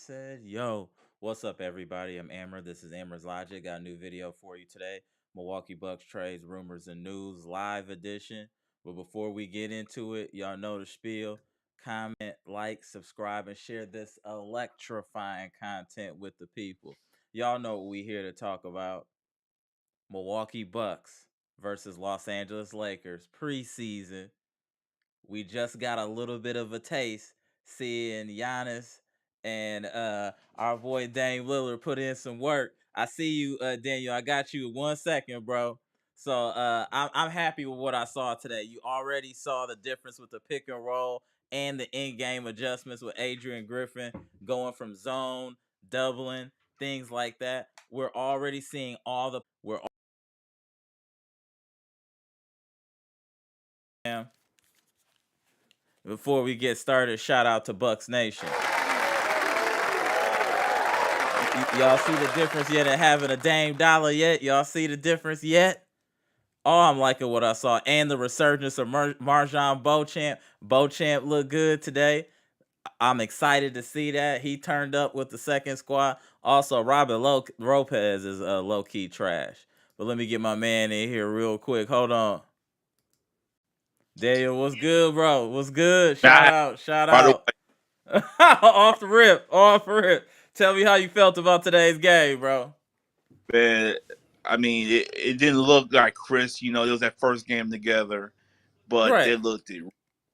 said, yo, what's up, everybody? I'm Amara. This is Amara's Logic. Got a new video for you today. Milwaukee Bucks trades, rumors, and news live edition. But before we get into it, y'all know the spiel. Comment, like, subscribe, and share this electrifying content with the people. Y'all know what we here to talk about. Milwaukee Bucks versus Los Angeles Lakers preseason. We just got a little bit of a taste seeing Giannis and our boy Dame Lillard put in some work. I see you, Daniel. I got you 1 second, bro. So I'm happy with what I saw today. You already saw the difference with the pick and roll and the in-game adjustments with Adrian Griffin going from zone, doubling, things like that. We're already seeing all the before we get started, shout out to Bucks Nation. Y'all see the difference yet in having a Dame Dollar yet? Y'all see the difference yet? Oh, I'm liking what I saw. And the resurgence of Marjan Beauchamp. Beauchamp looked good today. I'm excited to see that. He turned up with the second squad. Also, Robert Lopez is low-key trash. But let me get my man in here real quick. Hold on. Daniel, what's good, bro? What's good? Shout out. Shout out. Off the rip. Tell me how you felt about today's game, bro. Man, I mean, it didn't look like Chris. It was that first game together, but Right. they looked it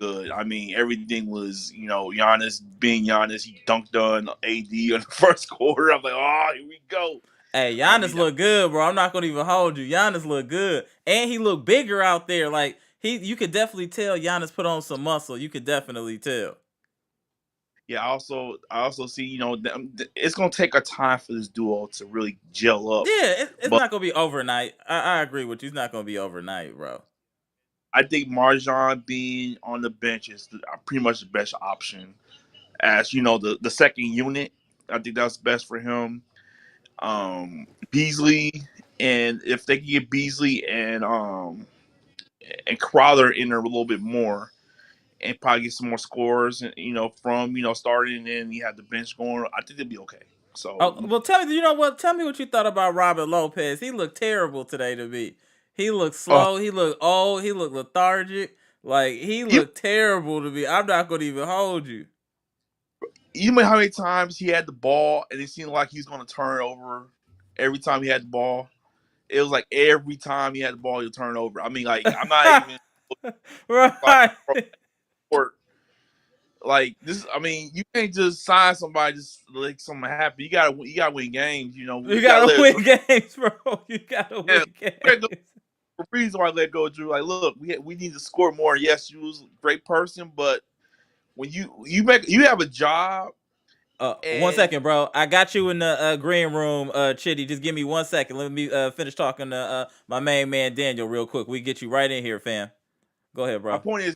good. I mean, everything was, Giannis being Giannis. He dunked on AD in the first quarter. I'm like, oh, here we go. Hey, Giannis looked good, bro. I'm not gonna even hold you. Giannis looked good, and he looked bigger out there. Like you could definitely tell Giannis put on some muscle. You could definitely tell. Yeah, I also see, it's gonna take a time for this duo to really gel up. Yeah, it's But not gonna be overnight. I agree with you. It's not gonna be overnight, bro. I think Marjan being on the bench is pretty much the best option. As the second unit, I think that's best for him. Beasley, and if they can get Beasley and Crowder in there a little bit more, and probably get some more scores, and from starting, and then you have the bench going, I think they'll be okay. So, well, tell me, you know what? Tell me what you thought about Robert Lopez. He looked terrible today to me. He looked slow. He looked old. He looked lethargic. Like he looked terrible to me. I'm not gonna even hold you. You know how many times he had the ball and it seemed like he was going to turn over every time he had the ball? It was like every time he had the ball, he'll turn over. I mean, like, I'm not even right. Like this. I mean, you can't just sign somebody just like something happen. You gotta win games. You gotta win games, bro. You gotta win games. The reason why I let go, Drew. Like, look, we need to score more. Yes, you was a great person, but when you have a job. 1 second, bro. I got you in the green room, Chitty. Just give me 1 second. Let me finish talking to my main man Daniel real quick. We get you right in here, fam. Go ahead, bro. My point is,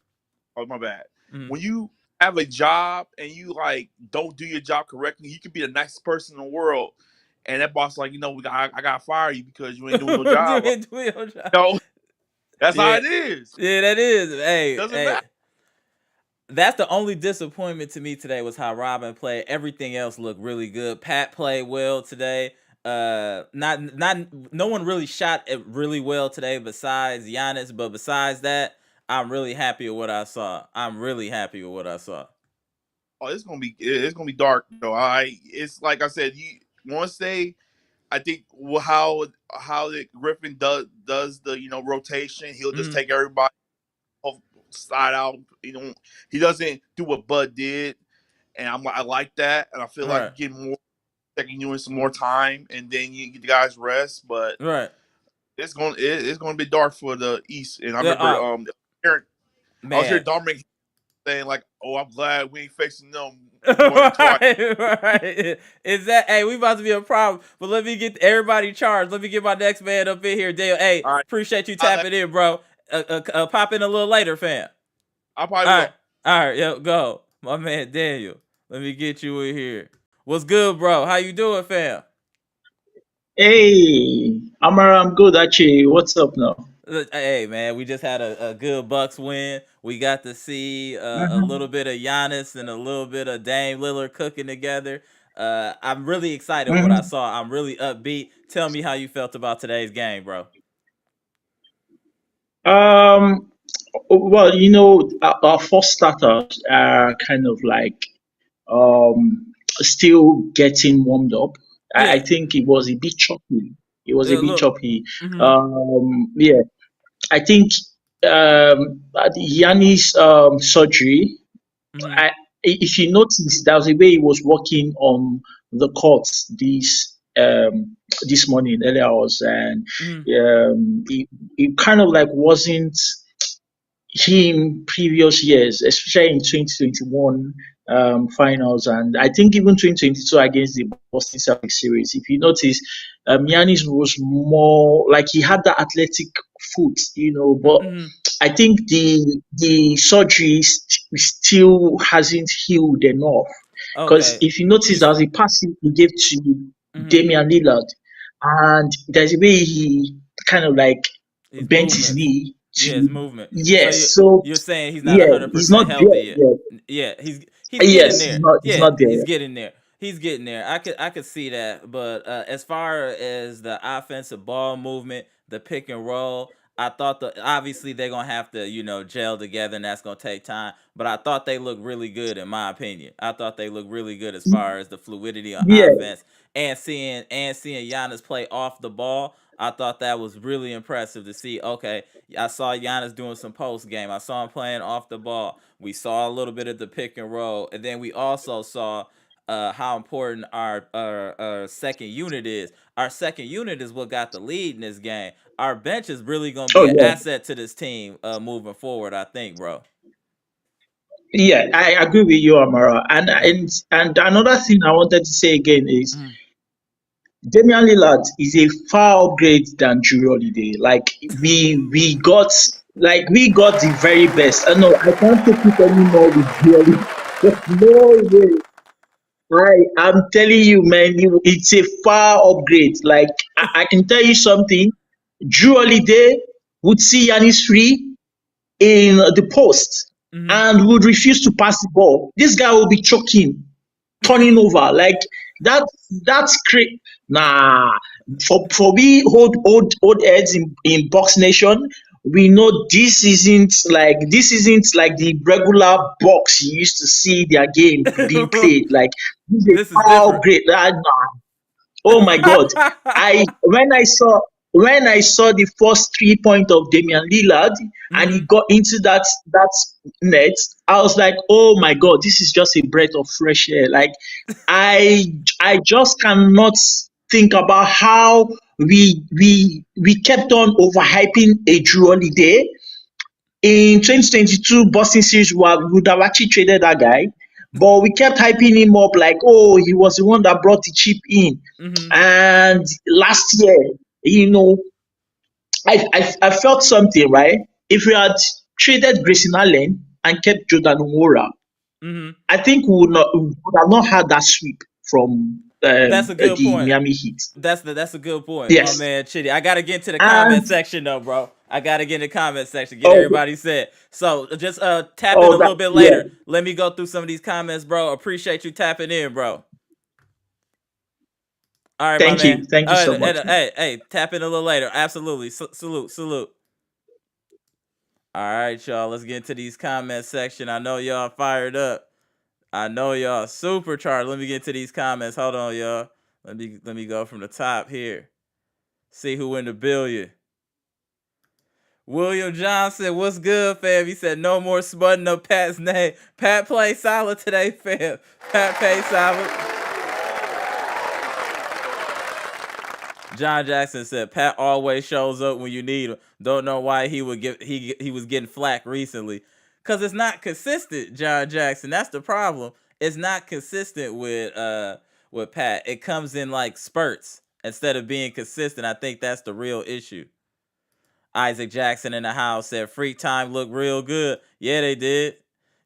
oh my bad. Mm-hmm. When you have a job and you like don't do your job correctly, you can be the nicest person in the world, and that boss like, I gotta fire you because you ain't doing your job. That's how it is. Yeah, that is. Hey, doesn't matter. That's the only disappointment to me today was how Robin played. Everything else looked really good. Pat played well today. No one really shot it really well today besides Giannis, but besides that, I'm really happy with what I saw. Oh, it's gonna be dark though. It's like I said, I think how Griffin does the rotation, he'll just take everybody side out. He doesn't do what Bud did, and I like that, and I feel like you get more second unit some more time, and then you get the guys rest. But it's gonna be dark for the East, and I remember I was hearing Dominic saying like, "Oh, I'm glad we ain't facing them more than twice." Right. Is that? Hey, we about to be a problem. But let me get everybody charged. Let me get my next man up in here, Dale. Hey, appreciate you tapping in, bro. Pop in a little later, fam. I probably will. All right, yo, go. My man Daniel. Let me get you in here. What's good, bro? How you doing, fam? Hey, Amara, I'm good actually. What's up now? Hey, man, we just had a good Bucks win. We got to see a little bit of Giannis and a little bit of Dame Lillard cooking together. I'm really excited what I Mhm. saw. I'm really upbeat. Tell me how you felt about today's game, bro. Um, well, our first starters are kind of like still getting warmed up. I Yeah, think it was a bit choppy. It was a bit look. choppy. Mhm. Yeah, I think Yannis surgery. Mhm. I, if you notice, there was a way he was walking on the court this morning, early hours, and Mhm. it kind of like wasn't him previous years, especially in 2021 finals, and I think even 2022 against the Boston Celtics series. If you notice, Giannis was more like he had the athletic foot, but Mhm. I think the surgery still hasn't healed enough. Because Okay. if you notice, there He's was a pass he gave to mhm. Damian Lillard, and there's a way he kind of like His bent his movements. knee Yeah, his to. movement. So Yes, so you're saying he's not yeah, he's 100% not there healthy yet. yet. Yeah, he's getting Yes, he's there. not. He's Yeah, not there he's yet. getting there. He's getting there. I could see that. But as far as the offensive ball movement, the pick and roll, I thought obviously they're gonna have to gel together, and that's gonna take time. But I thought they looked really good in my opinion. I thought they looked really good as far as the fluidity on Yeah, offense and seeing Giannis play off the ball. I thought that was really impressive to see. Okay, I saw Giannis doing some post game. I saw him playing off the ball. We saw a little bit of the pick and roll, and then we also saw how important our second unit is. Our second unit is what got the lead in this game. Our bench is really gonna oh be an yeah, asset to this team moving forward. I think, bro. yeah. I agree with you, Amara. And Yeah. and and another thing I wanted to say again is Mhm. Damian Lillard is a far upgrade than Drew Holiday. Like we got the very best. I know I can't take it anymore with Drew Holiday. No way. I'm telling you, man, it's a far upgrade. Like I can tell you something. Drew Holiday would see Yanis free in the post Mhm. and would refuse to pass the ball. This guy will be choking, turning over. Like that. That's crazy. Nah, for we old heads in Box Nation, we know this isn't like the regular box you used to see their game being played. Like this is This a is far different. upgrade. Oh my God! I when I saw the first 3 point of Damian Lillard and he Mhm. got into that net, I was like, oh my God, this is just a breath of fresh air. Like I just cannot think about how we kept on overhyping a Drew Holiday in 2022 Boston series. We would have actually traded that guy, but we kept hyping him up like, oh, he was the one that brought the chip in. Mhm. And last year, you know, I felt something, right? If we had traded Grayson Allen and kept Jordan Nwora, Mhm. I think we would have not had that sweep from That's a good the point. Miami Heat. That's a good point, my Yes, man Chitty. I gotta get into the comment and section though, bro. I gotta get in the comment section, get oh, everybody said. So just tap in oh a that little bit yeah. later. Let me go through some of these comments, bro. Appreciate you tapping in, bro. All right, my man. Thank you All so right, much, man. hey, tap in a little later. Absolutely. Salute, salute. All right, y'all. Let's get into these comment section. I know y'all fired up. I know y'all supercharged. Let me get to these comments. Hold on, y'all. Let me go from the top here. See who in the billion. William Johnson, what's good, fam? He said no more smutting up Pat's name. Pat play solid today, fam. Pat play solid. John Jackson said Pat always shows up when you need him. Don't know why he was getting flack recently. Cause it's not consistent, John Jackson. That's the problem. It's not consistent with Pat. It comes in like spurts instead of being consistent. I think that's the real issue. Isaac Jackson in the house said free time looked real good. Yeah, they did.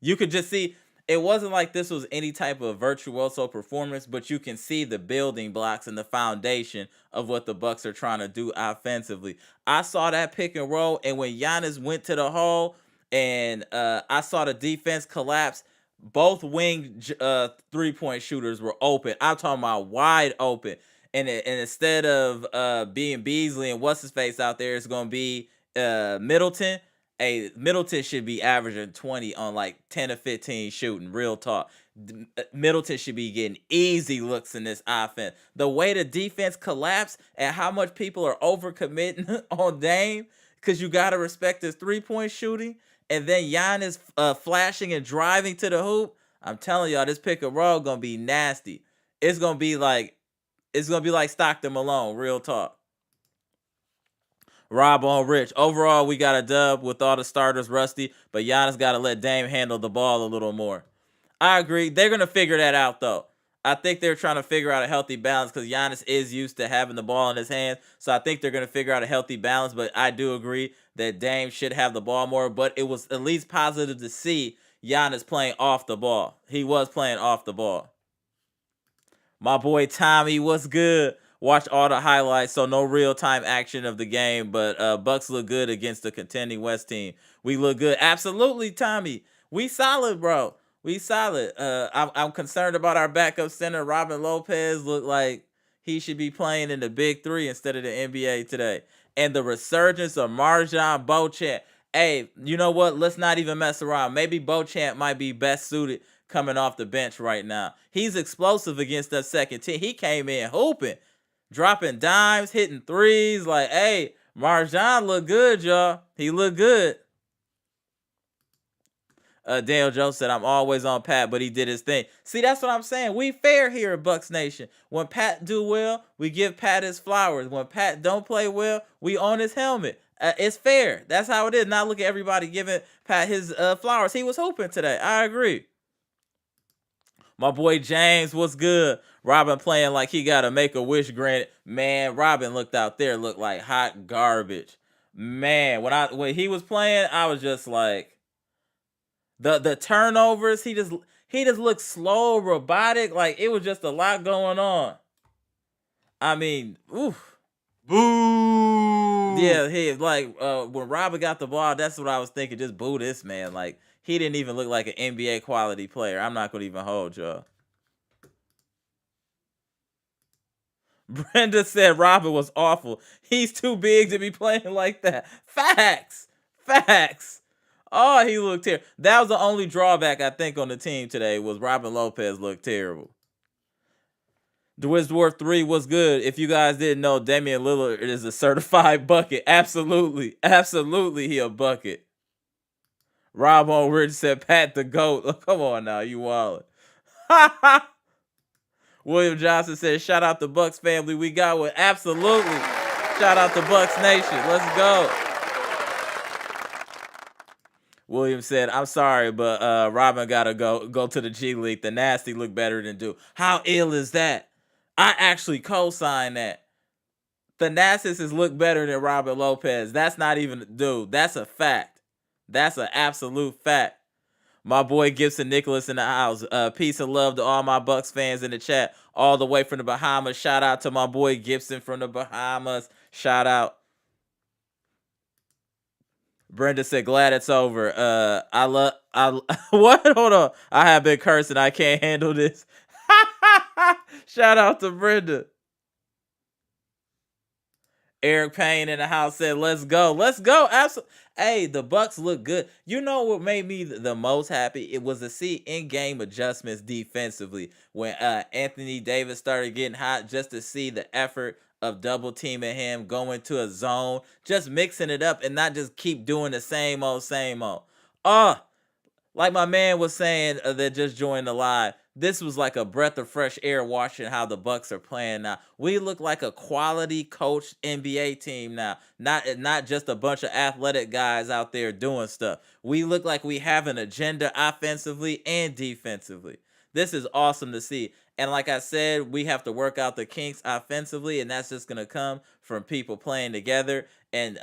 You could just see it wasn't like this was any type of virtuoso performance, but you can see the building blocks and the foundation of what the Bucks are trying to do offensively. I saw that pick and roll, and when Giannis went to the hole and I saw the defense collapse, Both wing 3-point shooters were open. I'm talking about wide open. And instead of being Beasley and what's his face out there, it's gonna be Middleton. Middleton should be averaging 20 on like 10 or 15 shooting. Real talk. Middleton should be getting easy looks in this offense. The way the defense collapsed and how much people are overcommitting on Dame, because you gotta respect his 3-point shooting, and then Giannis flashing and driving to the hoop. I'm telling y'all, this pick and roll gonna be nasty. It's gonna be like Stockton Malone. Real talk. Rob on Rich. Overall, we got a dub with all the starters rusty, but Giannis got to let Dame handle the ball a little more. I agree. They're going to figure that out, though. I think they're trying to figure out a healthy balance because Giannis is used to having the ball in his hands. So I think they're going to figure out a healthy balance. But I do agree that Dame should have the ball more. But it was at least positive to see Giannis playing off the ball. He was playing off the ball. My boy Tommy, what's good? Watch all the highlights, so no real-time action of the game, but Bucks look good against the contending West team. We look good. Absolutely, Tommy. We solid, bro. We solid. I'm concerned about our backup center. Robin Lopez look like he should be playing in the Big Three instead of the NBA today. And the resurgence of Marjan Beauchamp. Hey, you know what? Let's not even mess around. Maybe Beauchamp might be best suited coming off the bench right now. He's explosive against that second team. He came in hooping, dropping dimes, hitting threes. Like, hey, Marjan look good, y'all. He look good. Daniel Jones said, I'm always on Pat, but he did his thing. See, that's what I'm saying. We fair here at Bucks Nation. When Pat do well, we give Pat his flowers. When Pat don't play well, we own his helmet. It's fair. That's how it is. Not look at everybody giving Pat his flowers. He was hooping today. I agree. My boy James, what's good? Robin playing like he got a Make-A-Wish granted. Man, Robin looked out there, looked like hot garbage. Man, when he was playing, I was just like, the turnovers, he just looked slow, robotic. Like, it was just a lot going on. I mean, oof. Boo. Yeah, when Robin got the ball, that's what I was thinking. Just boo this man. Like, he didn't even look like an NBA quality player. I'm not gonna even hold y'all. Brenda said Robin was awful. He's too big to be playing like that. Facts. Facts. Oh, he looked terrible. That was the only drawback I think on the team today was Robin Lopez looked terrible. Dwarf 3 was good. If you guys didn't know, Damian Lillard is a certified bucket. Absolutely. Absolutely, he a bucket. Rob on Rich said Pat the GOAT. Oh, come on now, you wildin'. William Johnson said, shout out the Bucks family. We got one. Absolutely. Shout out the Bucks Nation. Let's go. William said, I'm sorry, but Robin gotta go to the G League. The nasty look better than do. How ill is that? I actually co-sign that. The Nastists look better than Robin Lopez. That's not even dude. That's a fact. That's an absolute fact. My boy Gibson Nicholas in the house. Peace and love to all my Bucks fans in the chat, all the way from the Bahamas. Shout out to my boy Gibson from the Bahamas. Shout out. Brenda said, glad it's over. What? Hold on. I have been cursing. I can't handle this. Shout out to Brenda. Eric Payne in the house said, let's go. Let's go. Absolutely. Hey, the Bucks look good. You know what made me the most happy? It was to see in-game adjustments defensively. When Anthony Davis started getting hot, just to see the effort of double teaming him, going to a zone, just mixing it up and not just keep doing the same old, same old. Like my man was saying that just joined the live, this was like a breath of fresh air watching how the Bucks are playing now. We look like a quality coached NBA team now. Not just a bunch of athletic guys out there doing stuff. We look like we have an agenda offensively and defensively. This is awesome to see. And like I said, we have to work out the kinks offensively, and that's just going to come from people playing together. And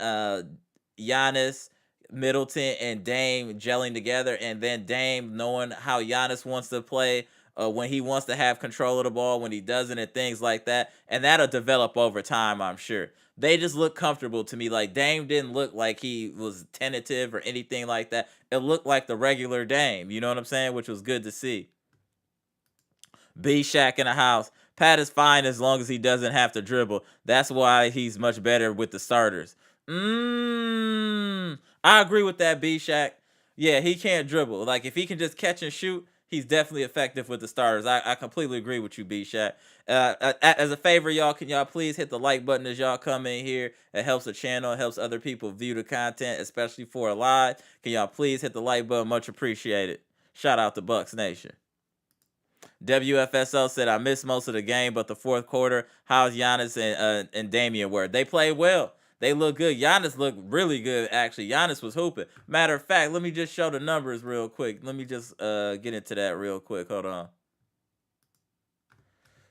Giannis, Middleton, and Dame gelling together, and then Dame knowing how Giannis wants to play when he wants to have control of the ball, when he doesn't, and things like that. And that'll develop over time, I'm sure. They just look comfortable to me. Like, Dame didn't look like he was tentative or anything like that. It looked like the regular Dame, you know what I'm saying? Which was good to see. B Shack in the house. Pat is fine as long as he doesn't have to dribble. That's why he's much better with the starters. I agree with that, B Shack. Yeah, he can't dribble. Like, if he can just catch and shoot, he's definitely effective with the starters. I completely agree with you, B Shack. As a favor, y'all, can y'all please hit the like button as y'all come in here? It helps the channel. It helps other people view the content, especially for a live. Can y'all please hit the like button? Much appreciated. Shout out to Bucks Nation. WFSO said, I missed most of the game, but the fourth quarter, how's Giannis and Damian were? They played well. They look good. Giannis looked really good, actually. Giannis was hooping. Matter of fact, let me just show the numbers real quick. Let me just get into that real quick. Hold on.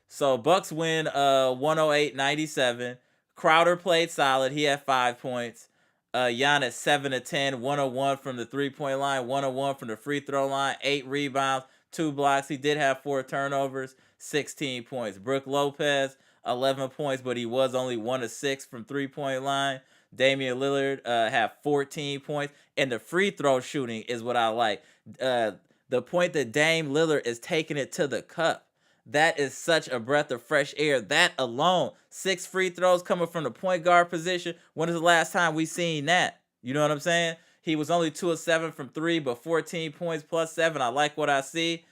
So Bucks win 108-97. Crowder played solid. He had 5 points. Giannis 7 of 10, 101 from the 3-point line, 101 from the free throw line, 8 rebounds, 2 blocks. He did have 4 turnovers, 16 points. Brook Lopez 11 points, but he was only 1 of 6 from 3-point line. Damian Lillard had 14 points, and the free throw shooting is what I like. The point that Dame Lillard is taking it to the cup. That is such a breath of fresh air. That alone, 6 free throws coming from the point guard position. When is the last time we seen that? You know what I'm saying? He was only 2 of 7 from 3, but 14 points plus 7. I like what I see.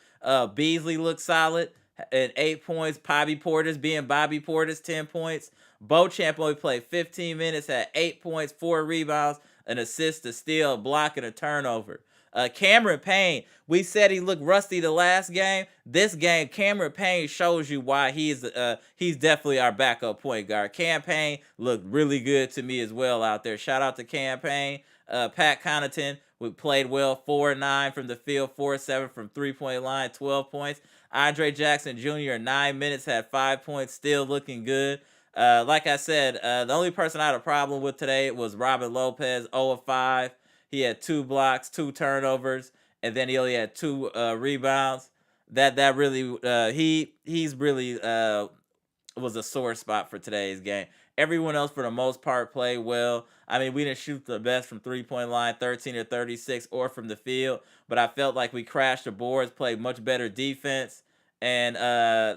Beasley looked solid at 8 points. Bobby Portis being Bobby Portis, 10 points. Beauchamp only played 15 minutes, had 8 points, 4 rebounds, an assist, a steal, a block, and a turnover. Cameron Payne, we said he looked rusty the last game. This game, Cameron Payne shows you why he's definitely our backup point guard. Cam Payne looked really good to me as well out there. Shout out to Cam Payne. Pat Connaughton played well, 4-9 from the field, 4-7 from 3-point line, 12 points. Andre Jackson Jr. 9 minutes, had 5 points, still looking good. Like I said, the only person I had a problem with today was Robin Lopez, 0 of 5. He had 2 blocks, 2 turnovers, and then he only had 2 rebounds. That really he's really was a sore spot for today's game. Everyone else, for the most part, played well. I mean, we didn't shoot the best from 3-point line, 13 or 36, or from the field, but I felt like we crashed the boards, played much better defense, and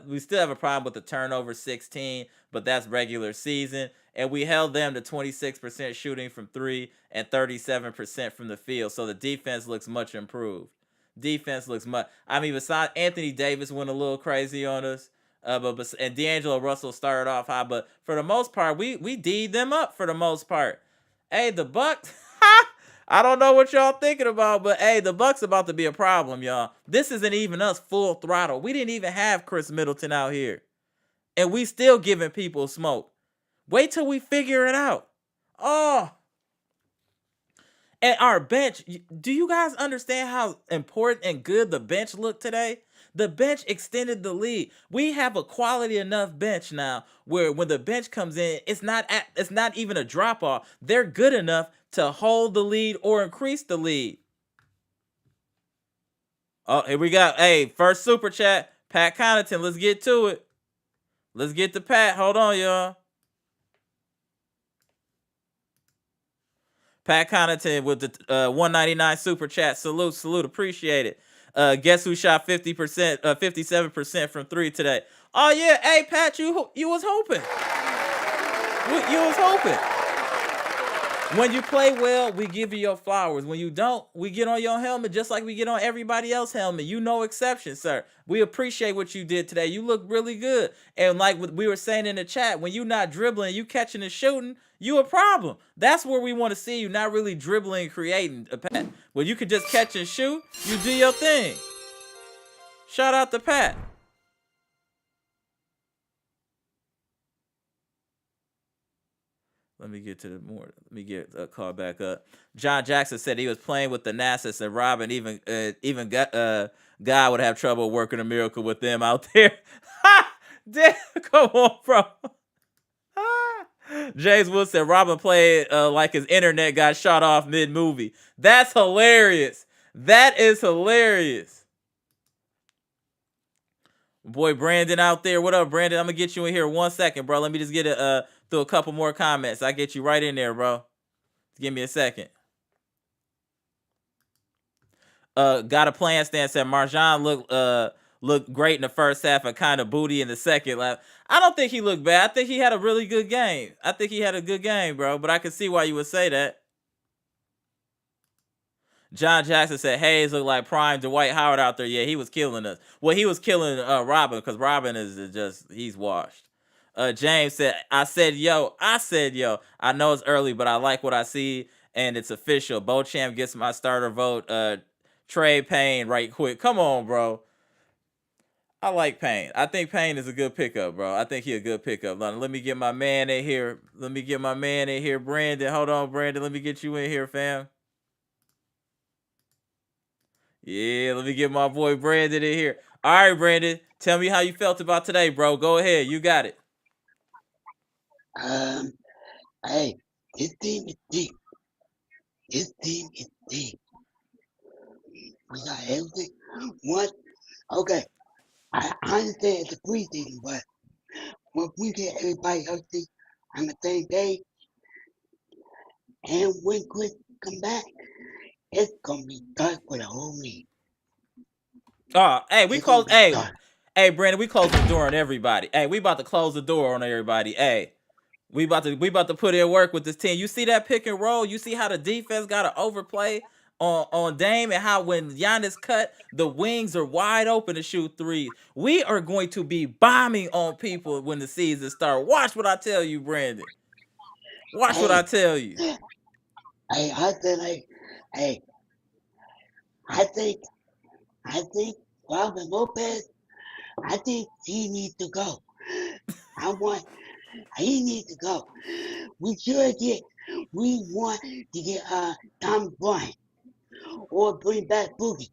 we still have a problem with the turnover, 16, but that's regular season. And we held them to 26% shooting from 3 and 37% from the field. So the defense looks much improved. Defense looks much. I mean, besides Anthony Davis went a little crazy on us, and D'Angelo Russell started off high. But for the most part, we D'd them up for the most part. Hey, the Bucks. I don't know what y'all thinking about, but hey, the Bucks about to be a problem, y'all. This isn't even us full throttle. We didn't even have Chris Middleton out here, and we still giving people smoke. Wait till we figure it out. Oh. And our bench, do you guys understand how important and good the bench looked today? The bench extended the lead. We have a quality enough bench now where when the bench comes in, it's not even a drop off. They're good enough to hold the lead or increase the lead. Oh, here we go. Hey, first super chat, Pat Connaughton. Let's get to it. Let's get to Pat. Hold on, y'all. Pat Connaughton with the 199 super chat. Salute, appreciate it. Guess who shot 57% from 3 today? Oh yeah, hey Pat, you was hoping. You was hoping. When you play well, we give you your flowers. When you don't, we get on your helmet just like we get on everybody else's helmet. You no exception, sir. We appreciate what you did today. You look really good. And like we were saying in the chat, when you not dribbling, you catching and shooting, you a problem. That's where we want to see you, not really dribbling and creating. Pat. When you can just catch and shoot, you do your thing. Shout out to Pat. Let me get to the more. Let me get a call back up. John Jackson said he was playing with the Nasus and Robin. Even God would have trouble working a miracle with them out there. Damn, come on, bro. James Wood said Robin played like his internet got shot off mid-movie. That's hilarious. That is hilarious. Boy, Brandon out there. What up, Brandon? I'm gonna get you in here 1 second, bro. Let me just get it through a couple more comments. I get you right in there, bro. Give me a second. Got a plan stance that Marjan looked great in the first half and kind of booty in the second. Like, I don't think he looked bad. I think he had a really good game. I think he had a good game, bro. But I can see why you would say that. John Jackson said Hayes looked like prime Dwight Howard out there. Yeah, he was killing us. Well, he was killing Robin because Robin is just he's washed. James said, I said yo. I know it's early, but I like what I see, and it's official. Beauchamp gets my starter vote. Trade Payne right quick. Come on, bro. I like Payne. I think Payne is a good pickup, bro. I think he a good pickup. Let me get my man in here. Brandon. Hold on, Brandon. Let me get you in here, fam. Yeah, let me get my boy Brandon in here. All right, Brandon. Tell me how you felt about today, bro. Go ahead. You got it. Um, hey, this team is deep. This team is deep. We got everything. What? Okay, I understand it's a preseason, but when we get everybody healthy on the same day, and when Chris come back, it's gonna be dark for the whole league. Hey, we It's gonna close. be Hey, dark. hey, Brandon, we close the door on everybody. Hey, we about to close the door on everybody. Hey, we about to put in work with this team. You see that pick and roll? You see how the defense got to overplay on Dame and how when Giannis cut, the wings are wide open to shoot threes. We are going to be bombing on people when the season starts. Watch what I tell you, Brandon. Watch what I Hey, tell you. hey, I said like, hey, I think, I think Robin Lopez, I think he needs to go. He needs to go. We want to get Tom Bryant or bring back Boogie.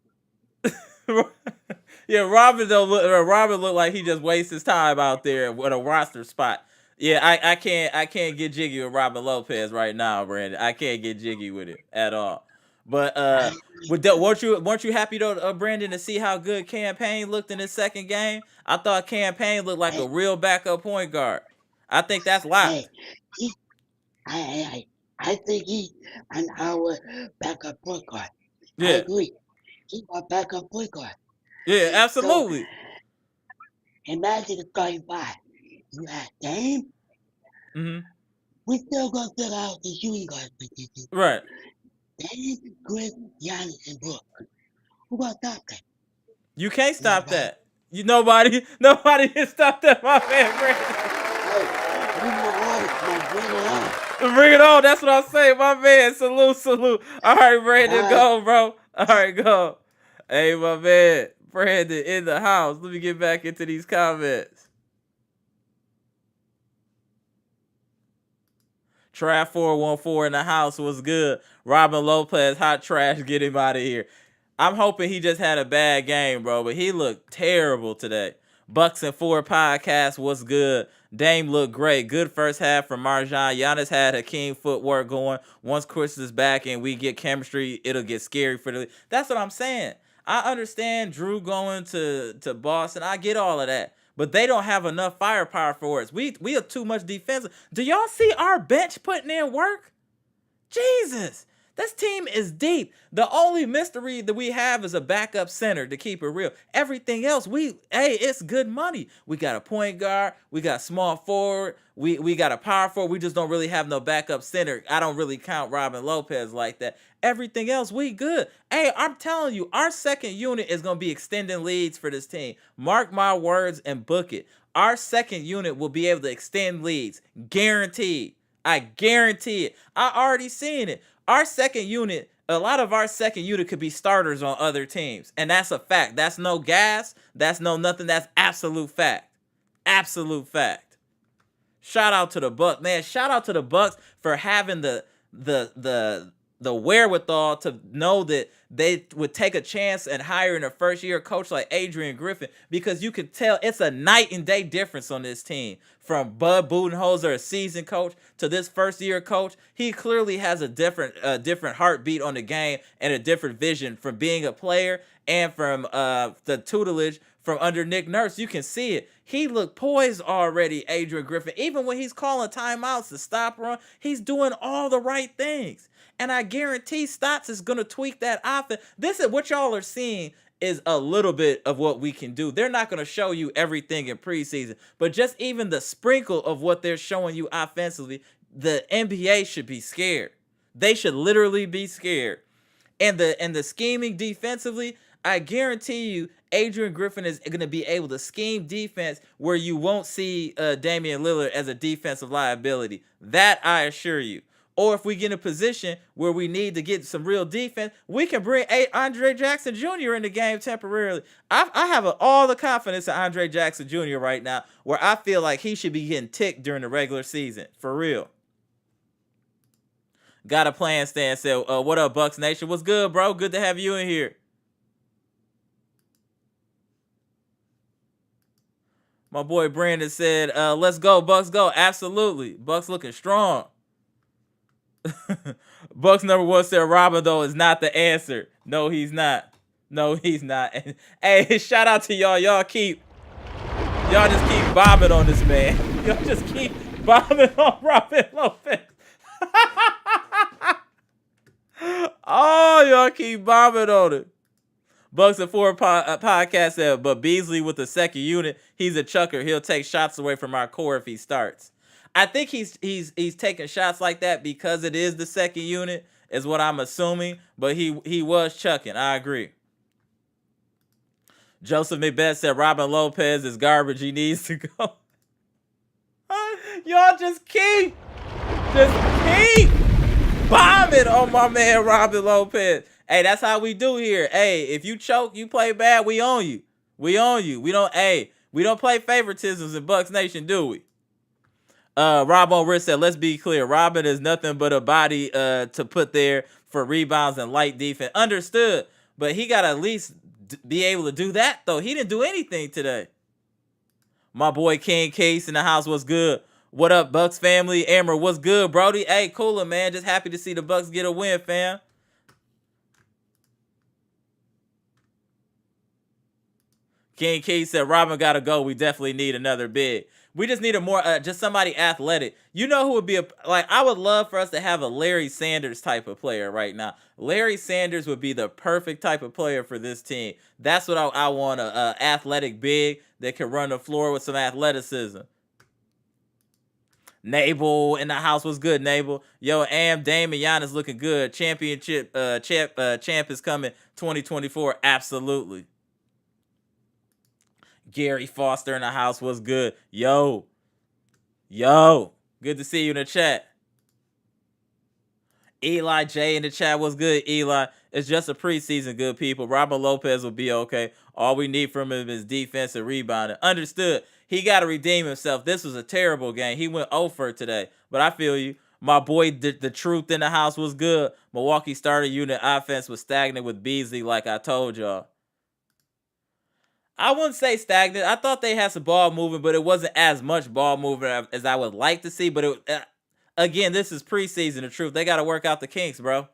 Yeah, Robin looked like he just wastes his time out there with a roster spot. Yeah, I can't get jiggy with Robin Lopez right now, Brandon. I can't get jiggy with it at all. But I with that, weren't you happy though, Brandon, to see how good Campaign looked in his second game? I thought Campaign looked like hey, a real backup point guard. I think that's locked. hey, he, I think he's an our backup point guard. I Yeah, agree. He's our backup point guard. yeah, So absolutely. imagine the starting five. You have Dame. Hmm. We still gonna fill out the shooting guard position. Right. Dame, Chris, Giannis, and Brook. Who gonna stop that? You can't stop Nobody. that. Nobody can stop that, my man, Brandon. Hey, we Milwaukee, man, bring it on. Bring it on. That's what I say, my man. Salute, salute. All right, Brandon, Alright, go, bro. All right, go. Hey, my man, Brandon in the house. Let me get back into these comments. Trap 414 in the house was good. Robin Lopez, hot trash. Get him out of here. I'm hoping he just had a bad game, bro, but he looked terrible today. Bucks and Four podcast was good. Dame looked great. Good first half from Marjan. Giannis had Hakeem footwork going. Once Chris is back and we get chemistry, it'll get scary for the. That's what I'm saying. I understand Drew going to Boston. I get all of that. But they don't have enough firepower for us. We are too much defensive. Do y'all see our bench putting in work? Jesus. This team is deep. The only mystery that we have is a backup center to keep it real. Everything else, it's good money. We got a point guard, we got small forward, we got a power forward. We just don't really have no backup center. I don't really count Robin Lopez like that. Everything else, we good. Hey, I'm telling you, our second unit is gonna be extending leads for this team. Mark my words and book it. Our second unit will be able to extend leads, guaranteed. I guarantee it. I already seen it. Our second unit, a lot of our second unit could be starters on other teams. And that's a fact. That's no gas. That's no nothing. That's absolute fact. Absolute fact. Shout out to the Bucks, man. Shout out to the Bucks for having the wherewithal to know that they would take a chance and hiring a first year coach like Adrian Griffin, because you could tell it's a night and day difference on this team. From Bud Budenholzer, a seasoned coach, to this first year coach, he clearly has a different heartbeat on the game and a different vision from being a player and from the tutelage from under Nick Nurse. You can see it. He looked poised already, Adrian Griffin. Even when he's calling timeouts to stop run, he's doing all the right things. And I guarantee Stotts is going to tweak that offense. This is what y'all are seeing is a little bit of what we can do. They're not going to show you everything in preseason, but just even the sprinkle of what they're showing you offensively, the NBA should be scared. They should literally be scared. And the scheming defensively, I guarantee you, Adrian Griffin is going to be able to scheme defense where you won't see Damian Lillard as a defensive liability. That I assure you. Or if we get in a position where we need to get some real defense, we can bring Andre Jackson Jr. in the game temporarily. I have all the confidence in Andre Jackson Jr. right now, where I feel like he should be getting ticked during the regular season. For real. Got a plan, Stan said. What up, Bucks Nation? What's good, bro? Good to have you in here. My boy Brandon said, let's go, Bucks go. Absolutely. Bucks looking strong. Bucks number 1 said Robin, though, is not the answer. No, he's not. No, he's not. And, hey, shout out to y'all. Y'all just keep bombing on this man. Y'all just keep bombing on Robin Lopez. Oh, y'all keep bombing on it. Bucks at 4 podcast said, but Beasley with the second unit, he's a chucker. He'll take shots away from our core if he starts. I think he's taking shots like that because it is the second unit, is what I'm assuming. But he was chucking. I agree. Joseph McBeth said Robin Lopez is garbage. He needs to go. Y'all just keep bombing on my man Robin Lopez. Hey, that's how we do here. Hey, if you choke, you play bad, we own you. We own you. We don't play favoritisms in Bucks Nation, do we? Rob on Rich said, let's be clear. Robin is nothing but a body to put there for rebounds and light defense. Understood. But he got to at least be able to do that, though. He didn't do anything today. My boy King Case in the house was good. What up, Bucks family? Amara, what's good, Brody? Hey, cooler, man. Just happy to see the Bucks get a win, fam. King Key said, Robin got to go. We definitely need another big. We just need a more, just somebody athletic. You know who would be I would love for us to have a Larry Sanders type of player right now. Larry Sanders would be the perfect type of player for this team. That's what I want, a athletic big that can run the floor with some athleticism. Nabel in the house was good, Nabel. Yo, Dame and Giannis looking good. Championship champ is coming 2024. Absolutely. Gary Foster in the house was good. Yo. Good to see you in the chat. Eli J in the chat was good. Eli, it's just a preseason, good people. Robin Lopez will be okay. All we need from him is defense and rebounding. Understood. He got to redeem himself. This was a terrible game. He went 0 for today. But I feel you. My boy, the truth in the house was good. Milwaukee starter unit offense was stagnant with Beasley, like I told y'all. I wouldn't say stagnant. I thought they had some ball movement, but it wasn't as much ball movement as I would like to see. But again, this is preseason. The truth, they got to work out the kinks, bro.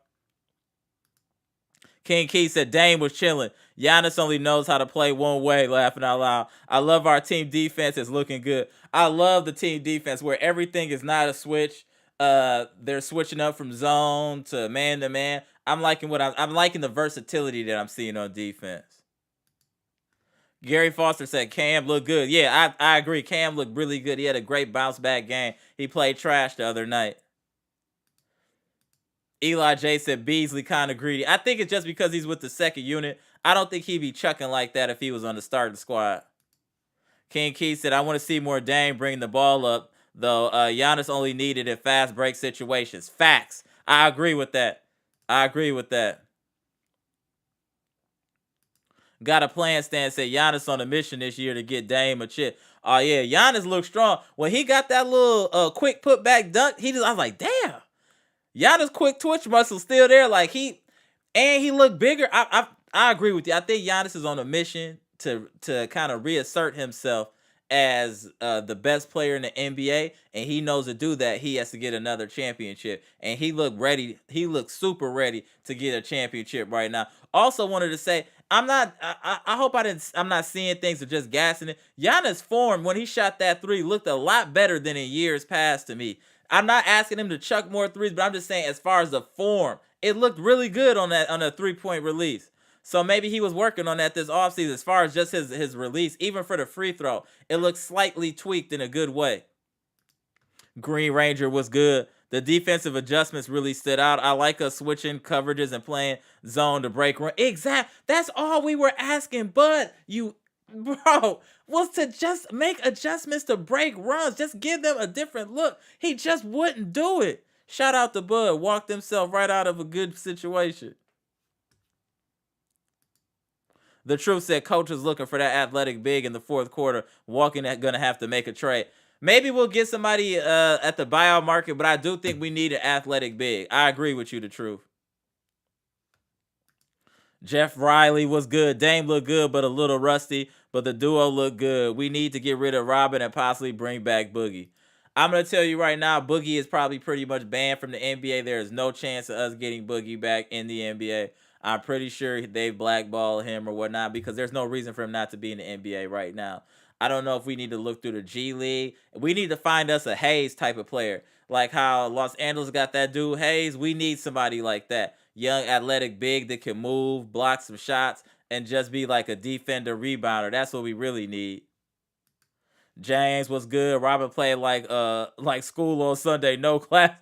King Key said Dame was chilling. Giannis only knows how to play one way, laughing out loud. I love our team defense. It's looking good. I love the team defense where everything is not a switch. They're switching up from zone to man. I'm liking the versatility that I'm seeing on defense. Gary Foster said Cam looked good. Yeah, I agree. Cam looked really good. He had a great bounce back game. He played trash the other night. Eli J said Beasley kind of greedy. I think it's just because he's with the second unit. I don't think he'd be chucking like that if he was on the starting squad. King Key said, I want to see more Dame bring the ball up, though. Giannis only needed in fast break situations. Facts. I agree with that. Got a plan, Stan said Giannis on a mission this year to get Dame a chip. Oh, yeah, Giannis looked strong. When he got that little quick putback dunk, I was like, damn. Giannis' quick twitch muscle still there. Like, he looked bigger. I agree with you. I think Giannis is on a mission to kind of reassert himself as the best player in the NBA, and he knows to do that, he has to get another championship. And he looked ready. He looked super ready to get a championship right now. Also wanted to say, I'm not. I hope I didn't. I'm not seeing things or just gassing it. Giannis' form when he shot that three looked a lot better than in years past to me. I'm not asking him to chuck more threes, but I'm just saying as far as the form, it looked really good on a 3-point release. So maybe he was working on that this offseason as far as just his release, even for the free throw. It looked slightly tweaked in a good way. Green Ranger was good. The defensive adjustments really stood out. I like us switching coverages and playing zone to break run. Exact. That's all we were asking, but was to just make adjustments to break runs. Just give them a different look. He just wouldn't do it. Shout out to Bud. Walked himself right out of a good situation. The Truth said coach is looking for that athletic big in the fourth quarter. Walking that gonna have to make a trade. Maybe we'll get somebody at the buyout market, but I do think we need an athletic big. I agree with you, The Truth. Jeff Riley was good. Dame looked good, but a little rusty. But the duo looked good. We need to get rid of Robin and possibly bring back Boogie. I'm going to tell you right now, Boogie is probably pretty much banned from the NBA. There is no chance of us getting Boogie back in the NBA. I'm pretty sure they blackball him or whatnot because there's no reason for him not to be in the NBA right now. I don't know if we need to look through the G League. We need to find us a Hayes type of player. Like how Los Angeles got that dude Hayes. We need somebody like that. Young, athletic, big that can move, block some shots, and just be like a defender, rebounder. That's what we really need. James was good. Robin played like school on Sunday, no class.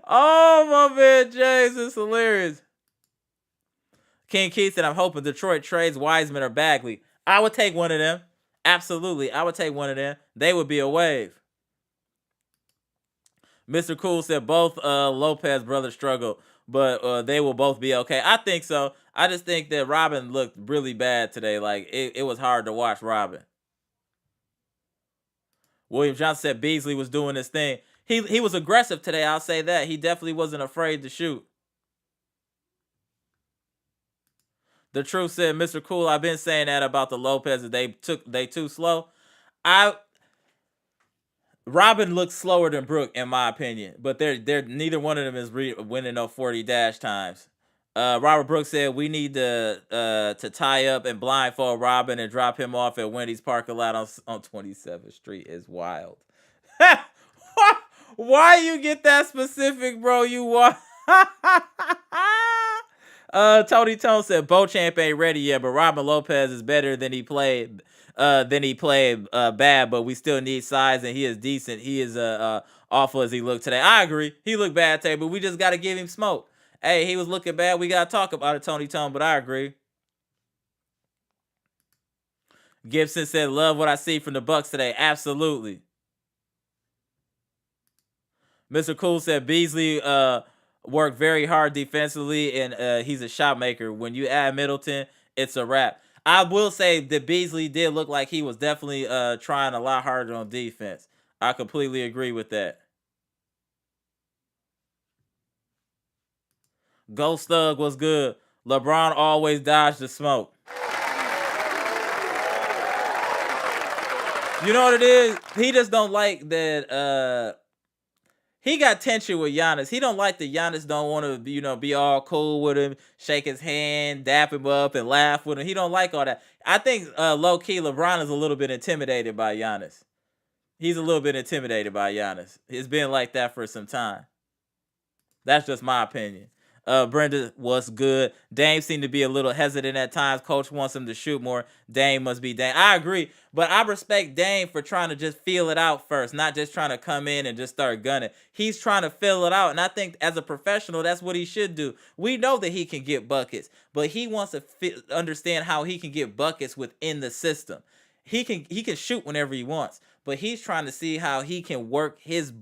Oh, my man, James is hilarious. King Keith said, I'm hoping Detroit trades Wiseman or Bagley. I would take one of them. Absolutely. I would take one of them. They would be a wave. Mr. Cool said both Lopez brothers struggle, but they will both be okay. I think so. I just think that Robin looked really bad today. Like, it was hard to watch Robin. William Johnson said Beasley was doing his thing. He was aggressive today, I'll say that. He definitely wasn't afraid to shoot. The Truth said, Mr. Cool, I've been saying that about the Lopez that they too slow. Robin looks slower than Brook, in my opinion, but they're neither one of them is winning no 40 dash times. Robert Brooks said we need to tie up and blindfold Robin and drop him off at Wendy's parking lot on 27th Street is wild. Why you get that specific, bro? You want? Tony Tone said Beauchamp ain't ready yet, but Robin Lopez is better than he played. Bad, but we still need size, and he is decent. He is awful as he looked today. I agree. He looked bad today, but we just got to give him smoke. Hey, he was looking bad. We got to talk about it, Tony Tone, but I agree. Gibson said, love what I see from the Bucks today. Absolutely. Mr. Cool said Beasley worked very hard defensively, and he's a shot maker. When you add Middleton, it's a wrap. I will say that Beasley did look like he was definitely trying a lot harder on defense. I completely agree with that. Ghost Thug was good. LeBron always dodged the smoke. You know what it is? He just don't like that. He got tension with Giannis. He don't like that Giannis don't want to, be all cool with him, shake his hand, dap him up, and laugh with him. He don't like all that. I think low-key LeBron is a little bit intimidated by Giannis. He's a little bit intimidated by Giannis. It's been like that for some time. That's just my opinion. Brenda was good. Dame seemed to be a little hesitant at times. Coach wants him to shoot more. Dame must be Dame. I agree, but I respect Dame for trying to just feel it out first, not just trying to come in and just start gunning. He's trying to feel it out, and I think as a professional, that's what he should do. We know that he can get buckets, but he wants to understand how he can get buckets within the system. He can shoot whenever he wants, but he's trying to see how he can work his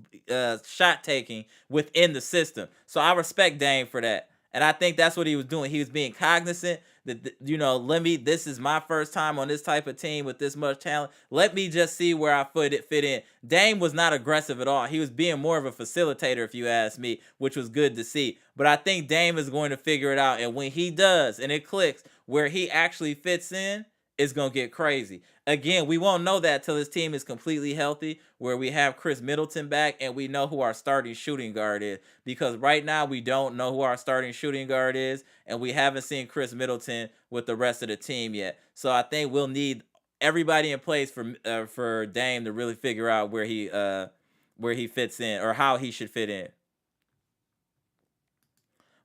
shot taking within the system. So I respect Dame for that, and I think that's what he was doing. He was being cognizant that this is my first time on this type of team with this much talent. Let me just see where I fit in. Dame was not aggressive at all. He was being more of a facilitator, if you ask me, which was good to see. But I think Dame is going to figure it out, and when he does, and it clicks where he actually fits in, it's going to get crazy. Again, we won't know that till this team is completely healthy, where we have Chris Middleton back and we know who our starting shooting guard is. Because right now we don't know who our starting shooting guard is, and we haven't seen Chris Middleton with the rest of the team yet. So I think we'll need everybody in place for Dame to really figure out where he fits in or how he should fit in.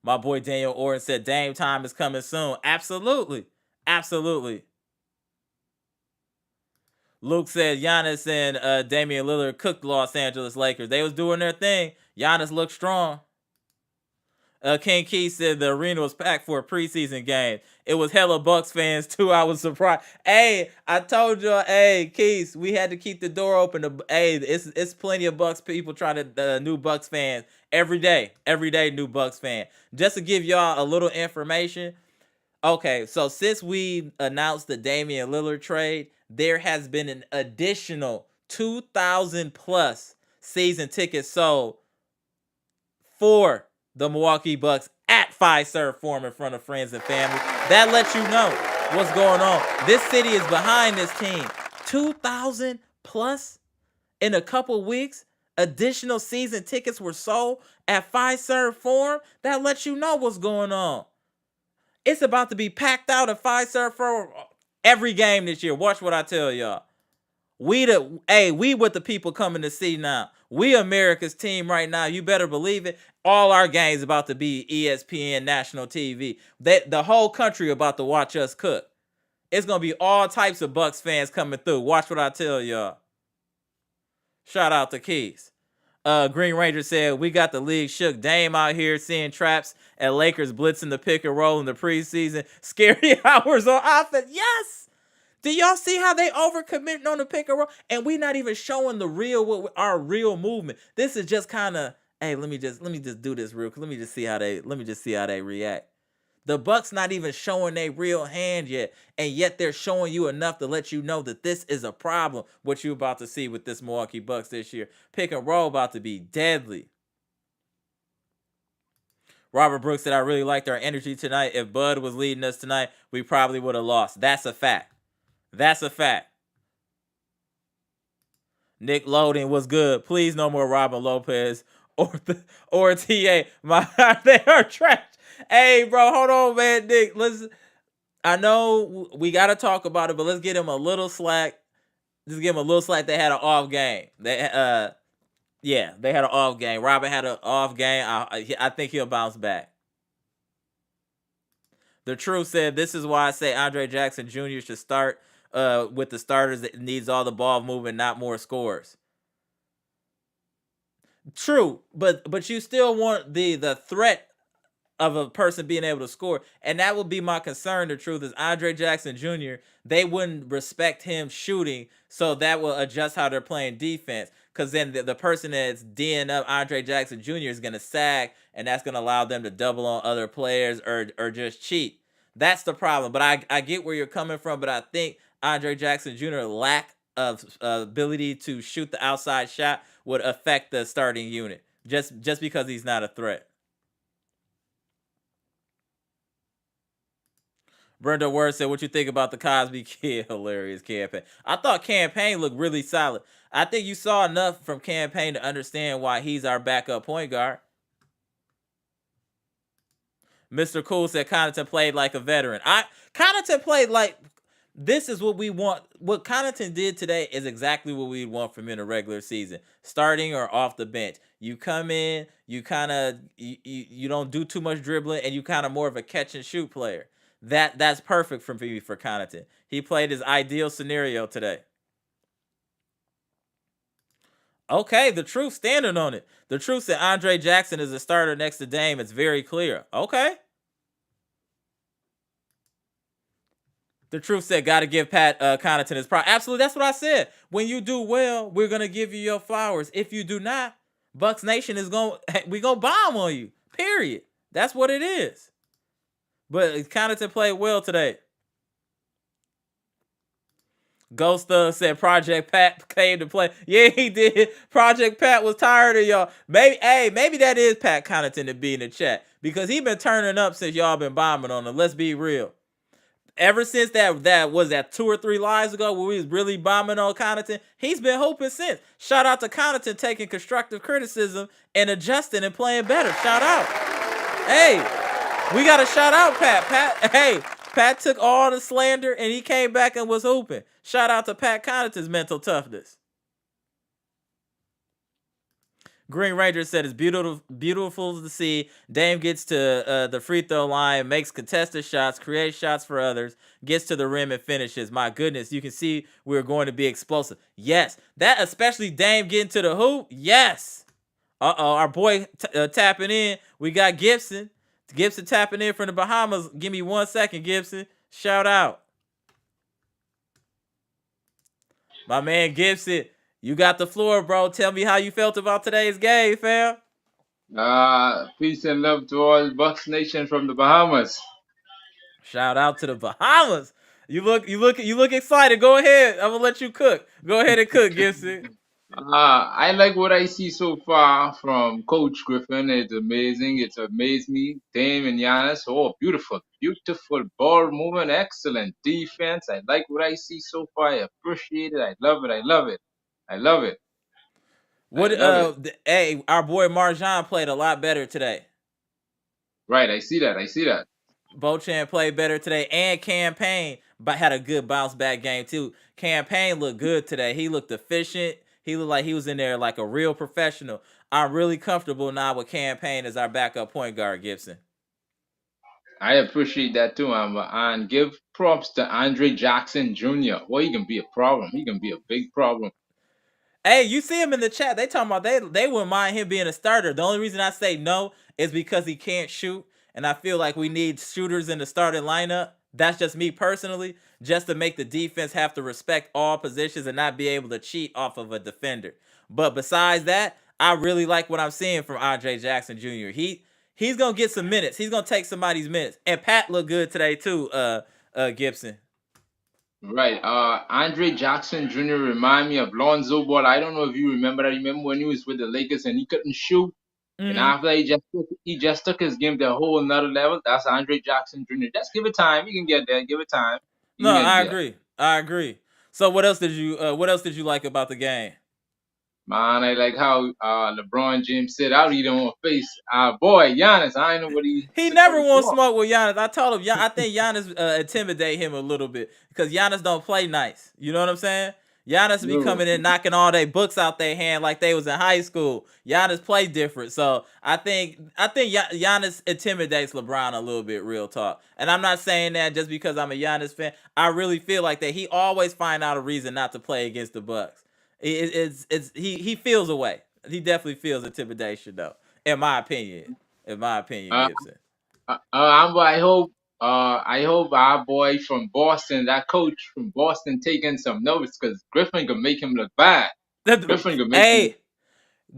My boy Daniel Orton said Dame time is coming soon. Absolutely. Absolutely. Luke said Giannis and Damian Lillard cooked the Los Angeles Lakers. They was doing their thing. Giannis looked strong. King Key said the arena was packed for a preseason game. It was hella Bucks fans too. I was surprised. Hey, I told y'all, hey, Keith, we had to keep the door open. Hey, it's plenty of Bucks people trying to new Bucks fans every day new Bucks fan. Just to give y'all a little information. Okay, so since we announced the Damian Lillard trade, there has been an additional 2,000 plus season tickets sold for the Milwaukee Bucks at Fiserv Forum in front of friends and family. That lets you know what's going on. This city is behind this team. 2,000 plus in a couple weeks. Additional season tickets were sold at Fiserv Forum. That lets you know what's going on. It's about to be packed out at Fiserv Forum every game this year. Watch what I tell y'all. We with the people coming to see now. We America's team right now. You better believe it. All our games about to be ESPN national TV. The whole country about to watch us cook. It's gonna be all types of Bucks fans coming through. Watch what I tell y'all. Shout out to Keys. Green Ranger said, we got the league shook. Dame out here seeing traps at Lakers blitzing the pick and roll in the preseason. Scary hours on offense. Yes. Do y'all see how they overcommitting on the pick and roll? And we not even showing our real movement. This is just kind of, hey, let me just do this real quick. Let me just see how they react. The Bucks not even showing their real hand yet, and yet they're showing you enough to let you know that this is a problem, what you about to see with this Milwaukee Bucks this year. Pick and roll about to be deadly. Robert Brooks said, I really liked our energy tonight. If Bud was leading us tonight, we probably would have lost. That's a fact. That's a fact. Nick Loden was good. Please no more Robin Lopez or TA. They are trash. Hey, bro, hold on, man, Nick. I know we got to talk about it, but let's get him a little slack. Just give him a little slack. They had an off game. They had an off game. Robin had an off game. I think he'll bounce back. The Truth said, this is why I say Andre Jackson Jr. should start with the starters that needs all the ball movement, not more scores. True, but you still want the threat of a person being able to score. And that would be my concern. The truth is Andre Jackson Jr., they wouldn't respect him shooting, so that will adjust how they're playing defense. Because then the person that's D'ing up Andre Jackson Jr. is going to sag, and that's going to allow them to double on other players or just cheat. That's the problem. But I get where you're coming from, but I think Andre Jackson Jr. lack of ability to shoot the outside shot would affect the starting unit just because he's not a threat. Brenda Word said, what you think about the Cosby Kid? Hilarious campaign. I thought campaign looked really solid. I think you saw enough from campaign to understand why he's our backup point guard. Mr. Cool said Connaughton played like a veteran. Connaughton played like, this is what we want. What Connaughton did today is exactly what we want from in a regular season. Starting or off the bench. You come in, you kind of, you don't do too much dribbling, and you kind of more of a catch and shoot player. That's perfect for me for Connaughton. He played his ideal scenario today. Okay, the Truth standing on it. The Truth said Andre Jackson is a starter next to Dame. It's very clear. Okay. The Truth said got to give Pat Connaughton his props. Absolutely, that's what I said. When you do well, we're gonna give you your flowers. If you do not, Bucks Nation is we gonna bomb on you. Period. That's what it is. But Connaughton played well today. Ghost said Project Pat came to play. Yeah, he did. Project Pat was tired of y'all. Maybe that is Pat Connaughton to be in the chat, because he been turning up since y'all been bombing on him. Let's be real. ever since that was that 2 or 3 lives ago where we was really bombing on Connaughton, he's been hooping since. Shout out to Connaughton taking constructive criticism and adjusting and playing better. Shout out. Hey, we got to shout out Pat. Hey, Pat took all the slander and he came back and was hooping. Shout out to Pat Connaughton's mental toughness. Green Ranger said it's beautiful to see. Dame gets to the free throw line, makes contested shots, creates shots for others, gets to the rim and finishes. My goodness, you can see we're going to be explosive. Yes, that especially Dame getting to the hoop. Yes. Our boy tapping in. We got Gibson. Gibson tapping in from the Bahamas. Give me 1 second, Gibson. Shout out. My man Gibson. You got the floor, bro. Tell me how you felt about today's game, fam. Peace and love to all Bucks Nation from the Bahamas. Shout out to the Bahamas. You look excited. Go ahead. I'm gonna let you cook. Go ahead and cook, Gibson. I like what I see so far from Coach Griffin. It's amazing. It's amazed me. Dame and Giannis. Oh, beautiful. Beautiful ball movement. Excellent defense. I like what I see so far. I appreciate it. I love it. I love it. I love it. What I love it. hey, our boy Marjan played a lot better today. Right. I see that. I see that. Bochan played better today, and Campaign but had a good bounce back game too. Campaign looked good today. He looked efficient. He looked like he was in there like a real professional. I'm really comfortable now with Campaign as our backup point guard, Gibson. I appreciate that too, and give props to Andre Jackson Jr. Well, he can be a problem. He can be a big problem. Hey, you see him in the chat. They talking about they wouldn't mind him being a starter. The only reason I say no is because he can't shoot, and I feel like we need shooters in the starting lineup. That's just me personally, just to make the defense have to respect all positions and not be able to cheat off of a defender. But besides that, I really like what I'm seeing from Andre Jackson Jr. He's gonna get some minutes. He's gonna take somebody's minutes. And Pat looked good today too, Gibson. Right. Andre Jackson Jr. remind me of Lonzo Ball. I don't know if you remember that. Remember when he was with the Lakers and he couldn't shoot? Mm-hmm. And after he just took his game to a whole another level. That's Andre Jackson Jr. Just give it time. He can get there. Give it time. No, I agree. I agree. So what else did you like about the game? Man, I like how LeBron James said, "I'll eat him on face." Boy, Giannis, I know what he never won't smoke with Giannis. I told him, I think Giannis intimidate him a little bit because Giannis don't play nice. You know what I'm saying? Giannis be coming in knocking all their books out their hand like they was in high school. Giannis play different, so I think Giannis intimidates LeBron a little bit. Real talk, and I'm not saying that just because I'm a Giannis fan. I really feel like that he always find out a reason not to play against the Bucks. He feels a way. He definitely feels intimidation though, in my opinion. Gibson. I hope our boy from Boston, that coach from Boston, taking some notes because Griffin could make him look bad.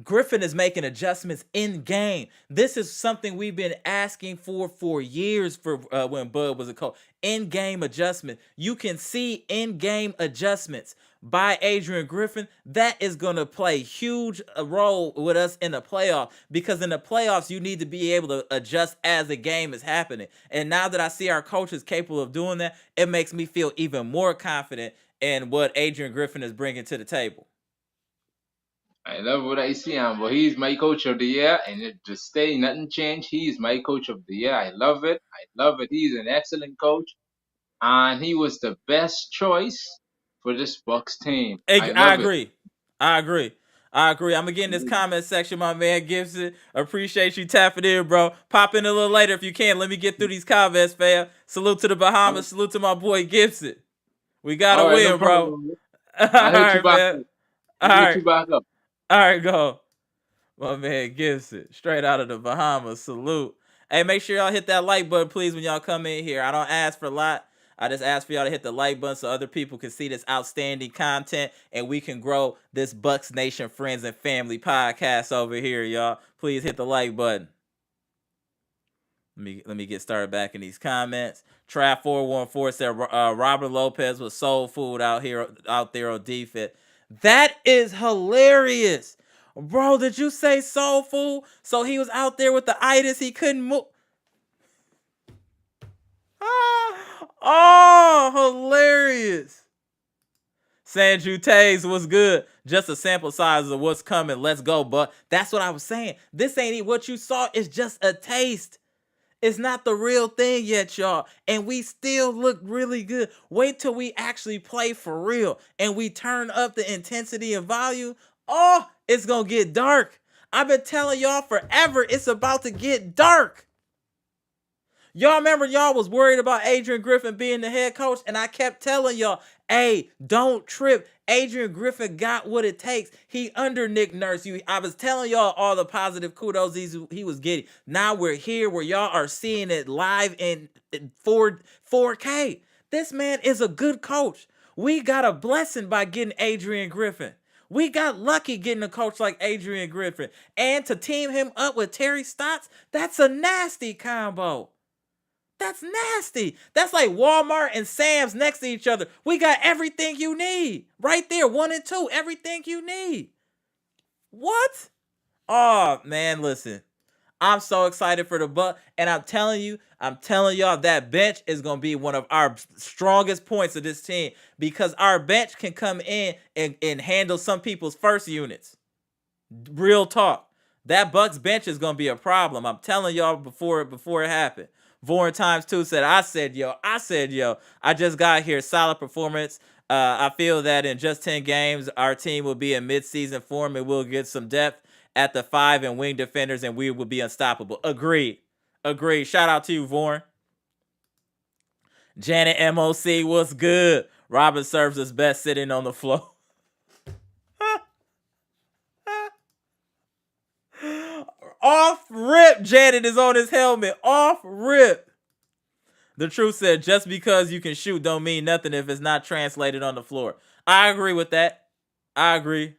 Griffin is making adjustments in game. This is something we've been asking for years for when Bud was a coach. In-game adjustment. You can see in-game adjustments by Adrian Griffin. That is going to play huge role with us in the playoffs because in the playoffs, you need to be able to adjust as the game is happening. And now that I see our coaches capable of doing that, it makes me feel even more confident in what Adrian Griffin is bringing to the table. I love what I see him, but he's my coach of the year, and it just stay, nothing changed. He's my coach of the year. I love it. I love it. He's an excellent coach, and he was the best choice for this Bucks team. I agree. I'm gonna get in this comment section, my man Gibson. Appreciate you tapping in, bro. Pop in a little later if you can. Let me get through these comments, fam. Salute to the Bahamas. Salute to my boy Gibson. We gotta win, bro. I'll hit you back up. I'll hit you back up. All right, go. My man Gibson, straight out of the Bahamas. Salute. Hey, make sure y'all hit that like button, please, when y'all come in here. I don't ask for a lot. I just ask for y'all to hit the like button so other people can see this outstanding content and we can grow this Bucks Nation Friends and Family podcast over here, y'all. Please hit the like button. Let me get started back in these comments. Trav414 said Robert Lopez was soul food out there on defense. That is hilarious. Bro, did you say soul food? So he was out there with the itis, he couldn't move. Oh Oh, hilarious. Sanju Tays was good. Just a sample size of what's coming. Let's go, but that's what I was saying. This ain't what you saw. It's just a taste. It's not the real thing yet, y'all. And we still look really good. Wait till we actually play for real and we turn up the intensity and volume. Oh, it's going to get dark. I've been telling y'all forever it's about to get dark. Y'all remember y'all was worried about Adrian Griffin being the head coach, and I kept telling y'all, hey, don't trip. Adrian Griffin got what it takes. He under Nick Nurse. I was telling y'all all the positive kudos he was getting. Now we're here where y'all are seeing it live in 4K. This man is a good coach. We got a blessing by getting Adrian Griffin. We got lucky getting a coach like Adrian Griffin. And to team him up with Terry Stotts, that's a nasty combo. That's nasty. That's like Walmart and Sam's next to each other. We got everything you need. Right there, 1 and 2, everything you need. What? Oh, man, listen. I'm so excited for the Bucks, and I'm telling y'all that bench is going to be one of our strongest points of this team because our bench can come in and handle some people's first units. Real talk. That Bucks bench is going to be a problem. I'm telling y'all before it happened. Vorn Times 2 said, I said, yo, I just got here. Solid performance. I feel that in just 10 games, our team will be in mid-season form and we'll get some depth at the 5 and wing defenders and we will be unstoppable. Agreed. Shout out to you, Vorn. Janet MOC, what's good? Robin serves us best sitting on the floor. Off rip, Janet is on his helmet. Off rip. The truth said, just because you can shoot don't mean nothing if it's not translated on the floor. I agree with that. I agree.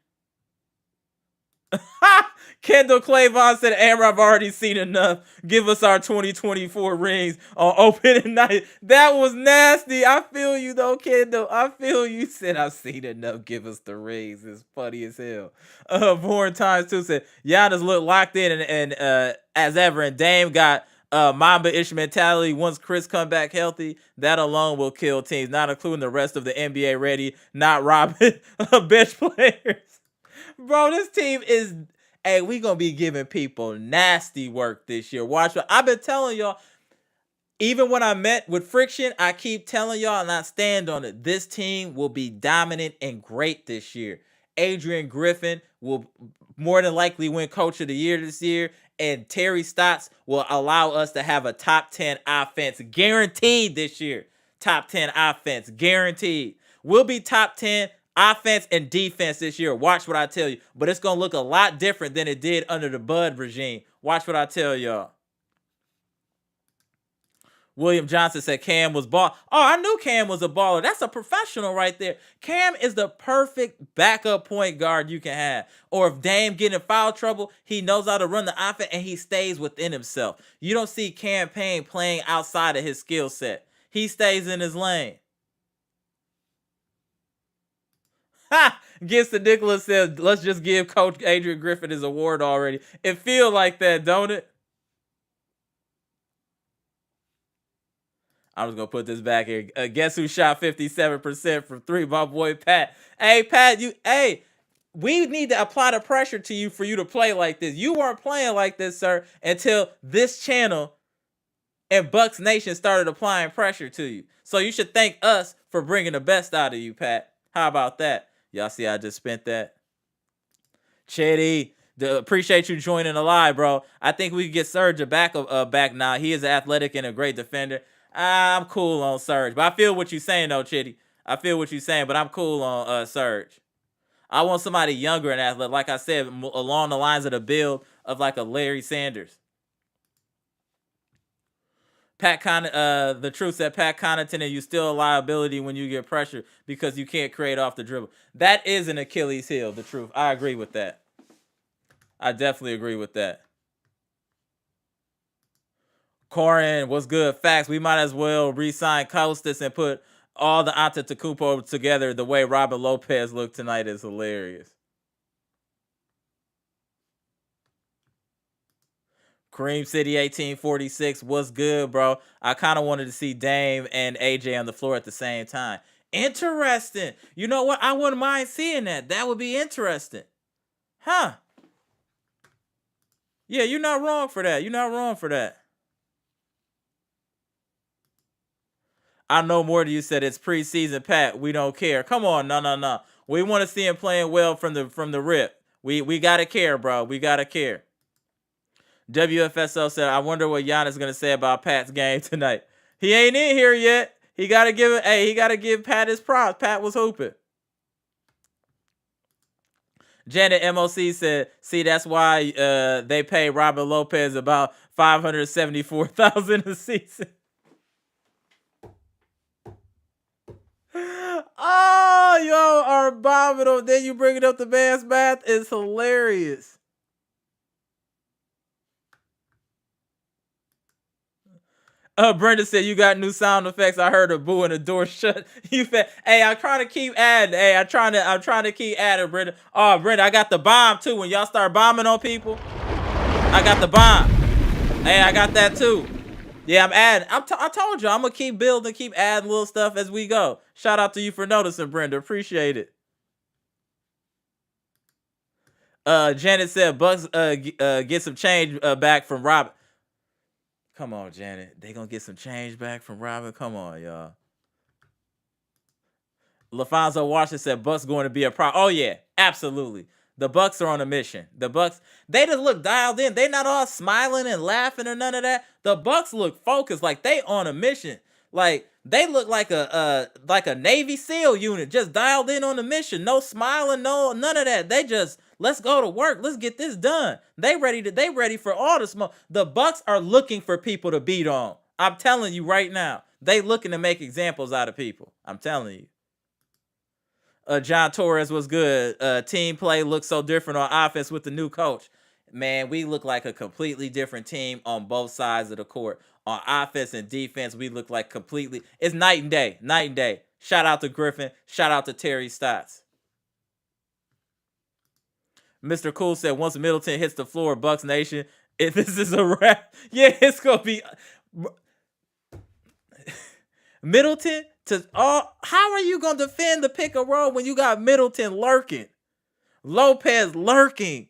Kendall Clavon said, Amber, I've already seen enough. Give us our 2024 rings on opening night. That was nasty. I feel you, though, Kendall. I feel you. Said, I've seen enough. Give us the rings. It's funny as hell. Born Times 2 said, Giannis looked locked in and as ever. And Dame got Mamba-ish mentality. Once Chris come back healthy, that alone will kill teams, not including the rest of the NBA ready, not robbing bench players. Bro, this team is... Hey, we gonna be giving people nasty work this year. Watch. I've been telling y'all, even when I met with Friction, I keep telling y'all and I stand on it. This team will be dominant and great this year. Adrian Griffin will more than likely win Coach of the Year this year. And Terry Stotts will allow us to have a top 10 offense guaranteed this year. Top 10 offense guaranteed. We'll be top 10 offense and defense this year. Watch what I tell you. But it's going to look a lot different than it did under the Bud regime. Watch what I tell y'all. William Johnson said Cam was ball. Oh, I knew Cam was a baller. That's a professional right there. Cam is the perfect backup point guard you can have. Or if Dame get in foul trouble, he knows how to run the offense and he stays within himself. You don't see Cam Payne playing outside of his skill set. He stays in his lane. Ha! Gets to Nicholas says, let's just give Coach Adrian Griffin his award already. It feel like that, don't it? I'm just going to put this back here. Guess who shot 57% from 3? My boy, Pat. Hey, Pat, we need to apply the pressure to you for you to play like this. You weren't playing like this, sir, until this channel and Bucks Nation started applying pressure to you. So you should thank us for bringing the best out of you, Pat. How about that? Y'all see I just spent that? Chetty, appreciate you joining the live, bro. I think we can get Serge back now. He is athletic and a great defender. I'm cool on Serge. But I feel what you're saying, though, Chitty. I feel what you're saying, but I'm cool on Serge. I want somebody younger and athletic, like I said, along the lines of the build of like a Larry Sanders. The truth said Pat Connaughton, and you still a liability when you get pressure because you can't create off the dribble. That is an Achilles heel, the truth. I agree with that. I definitely agree with that. Corin, what's good? Facts. We might as well re-sign Costas and put all the Antetokounmpo together. The way Robin Lopez looked tonight is hilarious. Cream City 1846, what's good, bro? I kind of wanted to see Dame and AJ on the floor at the same time. Interesting. You know what? I wouldn't mind seeing that. That would be interesting. Huh. Yeah, you're not wrong for that. You're not wrong for that. I know more than you said. It's preseason, Pat. We don't care. Come on, no. We want to see him playing well from the rip. We gotta care, bro. We gotta care. WFSO said, I wonder what Giannis is gonna say about Pat's game tonight. He ain't in here yet. He gotta give it. Hey, he gotta give Pat his props. Pat was hooping. Janet MOC said, see, that's why they pay Robin Lopez about $574,000 a season. Oh, yo, are abominable. Then you bring it up the man's math. It's hilarious. Brenda said, you got new sound effects. I heard a boo and the door shut. You fed. Hey, I'm trying to keep adding. Hey, I'm trying to keep adding, Brenda. Oh, Brenda, I got the bomb too. When y'all start bombing on people, I got the bomb. Hey, I got that too. Yeah, I'm adding. I told you, I'm gonna keep building, keep adding little stuff as we go. Shout out to you for noticing, Brenda. Appreciate it. Janet said, Bucks get some change back from Robin. Come on, Janet. They gonna get some change back from Robin. Come on, y'all. LaFonso Washington said Bucks going to be a problem. Oh yeah, absolutely. The Bucks are on a mission. The Bucks, they just look dialed in. They not all smiling and laughing or none of that. The Bucks look focused, like they on a mission. Like they look like a Navy SEAL unit, just dialed in on the mission. No smiling, no none of that. They just let's go to work. Let's get this done. They ready for all the smoke. The Bucks are looking for people to beat on. I'm telling you right now. They looking to make examples out of people. I'm telling you. John Torres was good. Team play looks so different on offense with the new coach. Man, we look like a completely different team on both sides of the court. On offense and defense, we look like completely. It's night and day. Night and day. Shout out to Griffin. Shout out to Terry Stotts. Mr. Cool said, once Middleton hits the floor, Bucks Nation, if this is a wrap, yeah, it's going to be. Middleton to how are you gonna defend the pick and roll when you got Middleton lurking, Lopez lurking?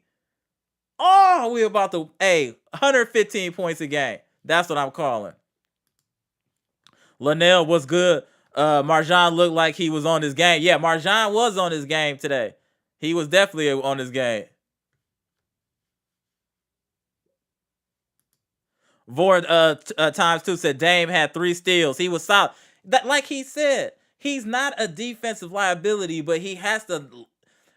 Oh, we about to 115 points a game. That's what I'm calling. Linnell was good. Marjan looked like he was on his game. Yeah, Marjan was on his game today. He was definitely on his game. Vord times 2 said Dame had 3 steals. He was solid. That, like he said, he's not a defensive liability, but he has to.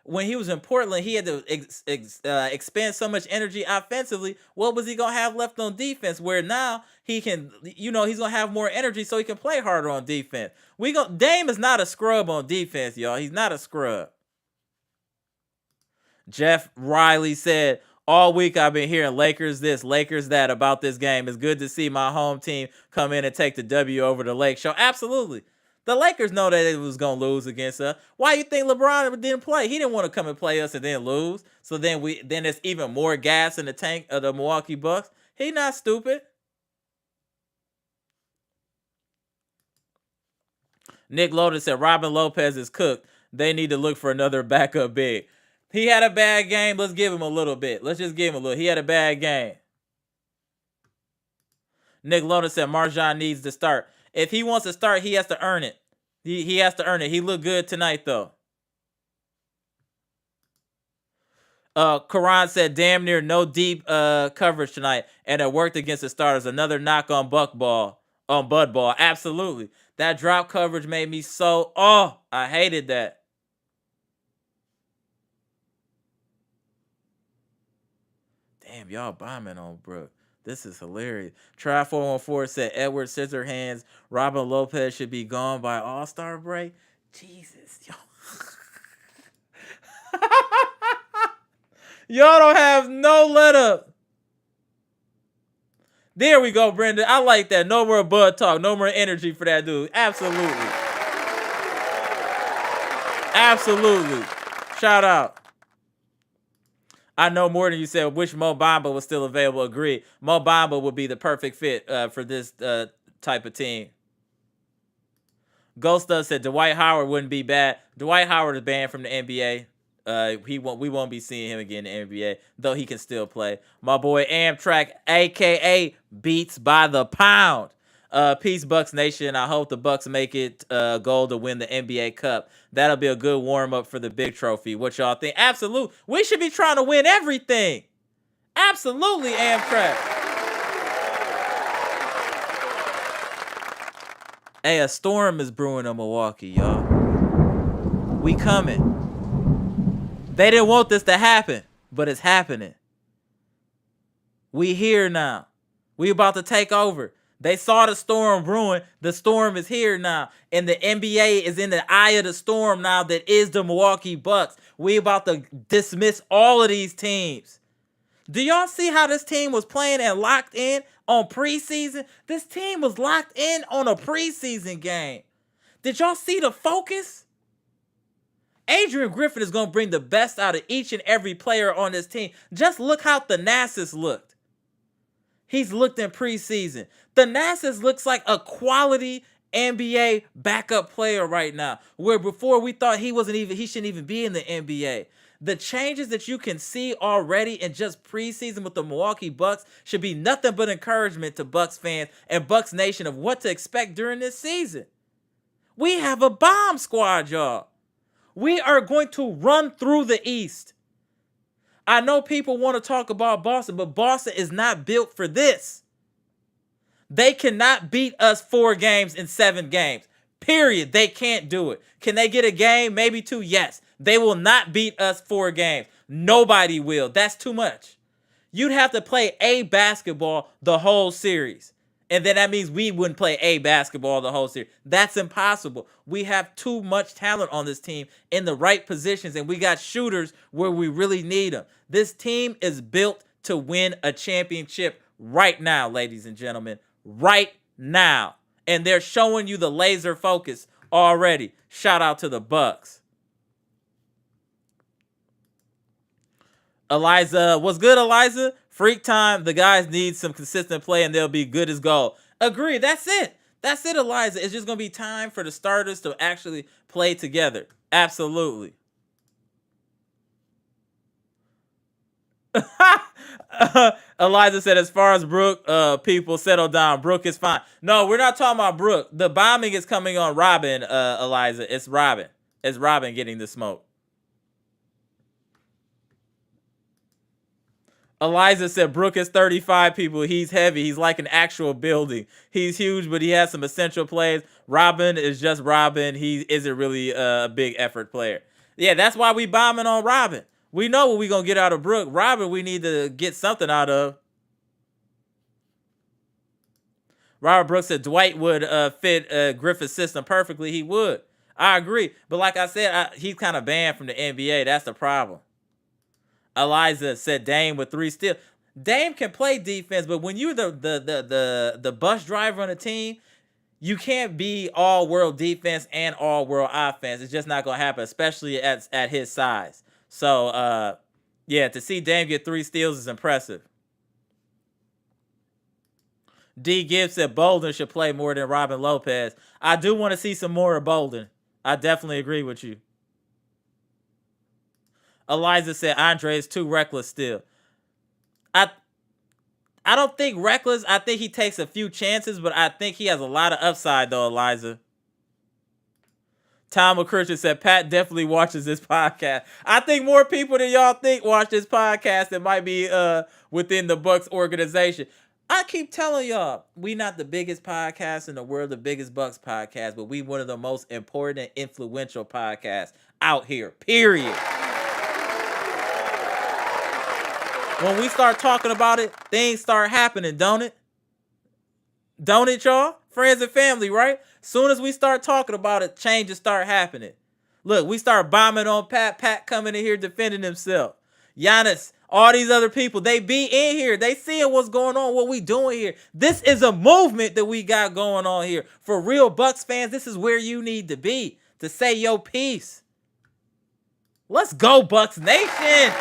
When he was in Portland, he had to expend so much energy offensively. What was he gonna have left on defense? Where now he can, he's gonna have more energy so he can play harder on defense. Dame is not a scrub on defense, y'all. He's not a scrub. Jeff Riley said, all week I've been hearing Lakers this, Lakers that about this game. It's good to see my home team come in and take the W over the Lake Show. Absolutely. The Lakers know that it was going to lose against us. Why you think LeBron didn't play? He didn't want to come and play us and then lose. So then there's even more gas in the tank of the Milwaukee Bucks. He not stupid. Nick Lotus said Robin Lopez is cooked. They need to look for another backup big. He had a bad game. Let's give him a little bit. Let's just give him a little. He had a bad game. Nick Lotus said Marjan needs to start. If he wants to start, he has to earn it. He has to earn it. He looked good tonight, though. Karan said damn near no deep coverage tonight, and it worked against the starters. Another knock on Bud Ball. Absolutely. That drop coverage made me so, I hated that. Damn, y'all bombing on Brooke. This is hilarious. Try 414 said Edward Scissorhands, Robin Lopez should be gone by All-Star break. Jesus, y'all. Y'all don't have no let up. There we go, Brenda. I like that. No more Bud talk. No more energy for that dude. Absolutely. Absolutely. Shout out. I know more than you said. Wish Mo Bamba was still available. Agree. Mo Bamba would be the perfect fit for this type of team. Ghost Dust said Dwight Howard wouldn't be bad. Dwight Howard is banned from the NBA. We won't be seeing him again in the NBA, though he can still play. My boy Amtrak, aka Beats by the Pound. Peace, Bucks Nation. I hope the Bucks make it goal to win the NBA Cup. That'll be a good warm up for the big trophy. What y'all think? Absolutely. We should be trying to win everything. Absolutely, Amtrak. Hey, a storm is brewing in Milwaukee, y'all. We coming. They didn't want this to happen, but it's happening. We here now. We about to take over. They saw the storm brewing. The storm is here now. And the NBA is in the eye of the storm now that is the Milwaukee Bucks. We about to dismiss all of these teams. Do y'all see how this team was playing and locked in on preseason? This team was locked in on a preseason game. Did y'all see the focus? Adrian Griffin is going to bring the best out of each and every player on this team. Just look how Thanasis looked. He's looked in preseason. Thanasis looks like a quality NBA backup player right now, where before we thought he shouldn't even be in the NBA. The changes that you can see already in just preseason with the Milwaukee Bucks should be nothing but encouragement to Bucks fans and Bucks Nation of what to expect during this season. We have a bomb squad, y'all. We are going to run through the East. I know people want to talk about Boston, but Boston is not built for this. They cannot beat us 4 games in 7 games. Period. They can't do it. Can they get a game? Maybe 2? Yes. They will not beat us 4 games. Nobody will. That's too much. You'd have to play A basketball the whole series. And then that means we wouldn't play A basketball the whole series. That's impossible. We have too much talent on this team in the right positions, and we got shooters where we really need them. This team is built to win a championship right now, ladies and gentlemen. Right now. And they're showing you the laser focus already. Shout out to the Bucks. Eliza, what's good, Eliza? Freak time. The guys need some consistent play and they'll be good as gold. Agree. That's it. That's it, Eliza. It's just going to be time for the starters to actually play together. Absolutely. Eliza said, as far as Brooke, people settle down. Brooke is fine. No, we're not talking about Brooke. The bombing is coming on Robin, Eliza. It's Robin. It's Robin getting the smoke. Eliza said, Brooke is 35 people. He's heavy. He's like an actual building. He's huge, but he has some essential plays. Robin is just Robin. He isn't really a big effort player. Yeah, that's why we bombing on Robin. We know what we're going to get out of Brooke. Robin, we need to get something out of. Robert Brooks said Dwight would fit Griffith's system perfectly. He would. I agree. But like I said, he's kind of banned from the NBA. That's the problem. Eliza said Dame with 3 steals. Dame can play defense, but when you're the bus driver on a team, you can't be all-world defense and all-world offense. It's just not going to happen, especially at his size. So, yeah, to see Dame get 3 steals is impressive. D. Gibbs said Bolden should play more than Robin Lopez. I do want to see some more of Bolden. I definitely agree with you. Eliza said Andre is too reckless still. I don't think reckless. I think he takes a few chances, but I think he has a lot of upside, though, Eliza. Tom McCritchen said Pat definitely watches this podcast. I think more people than y'all think watch this podcast that might be within the Bucks organization. I keep telling y'all, we not the biggest podcast in the world, the biggest Bucks podcast, but we one of the most important and influential podcasts out here, period. When we start talking about it, things start happening, don't it? Don't it, y'all? Friends and family, right? Soon as we start talking about it, changes start happening. Look, we start bombing on Pat. Pat coming in here defending himself. Giannis, all these other people, they be in here. They seeing what's going on, what we doing here. This is a movement that we got going on here. For real Bucks fans, this is where you need to be to say your piece. Let's go, Bucks Nation.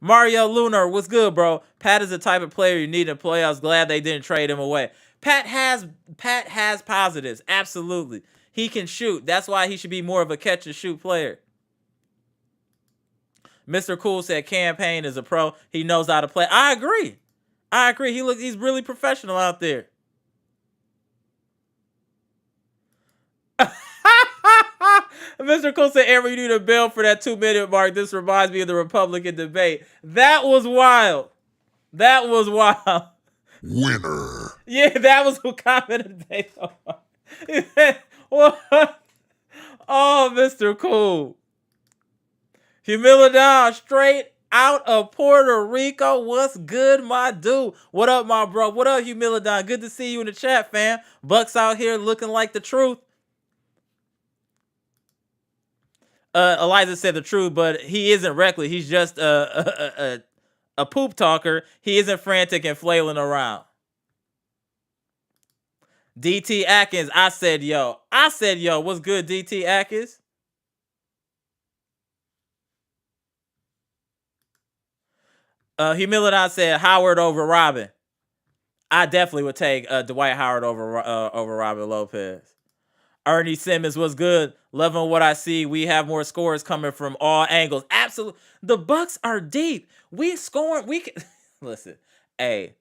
Mario Lunar, what's good, bro? Pat is the type of player you need in playoffs. Glad they didn't trade him away. Pat has positives. Absolutely. He can shoot. That's why he should be more of a catch and shoot player. Mr. Cool said campaign is a pro. He knows how to play. I agree. He's really professional out there. Mr. Cool said, Amber, you need a bill for that 2-minute mark. This reminds me of the Republican debate. That was wild. Winner. Yeah, that was what commented today. What? Oh, Mr. Cool. Humilidon, straight out of Puerto Rico. What's good, my dude? What up, my bro? What up, Humilidon? Good to see you in the chat, fam. Bucks out here looking like the truth. Eliza said the truth, but he isn't reckless. He's just a poop talker. He isn't frantic and flailing around. DT Atkins, I said, yo. What's good, DT Atkins? Humilidon said Howard over Robin. I definitely would take Dwight Howard over Robin Lopez. Ernie Simmons was good. Loving what I see. We have more scores coming from all angles. Absolutely. The Bucks are deep. We scoring. We can listen. Hey,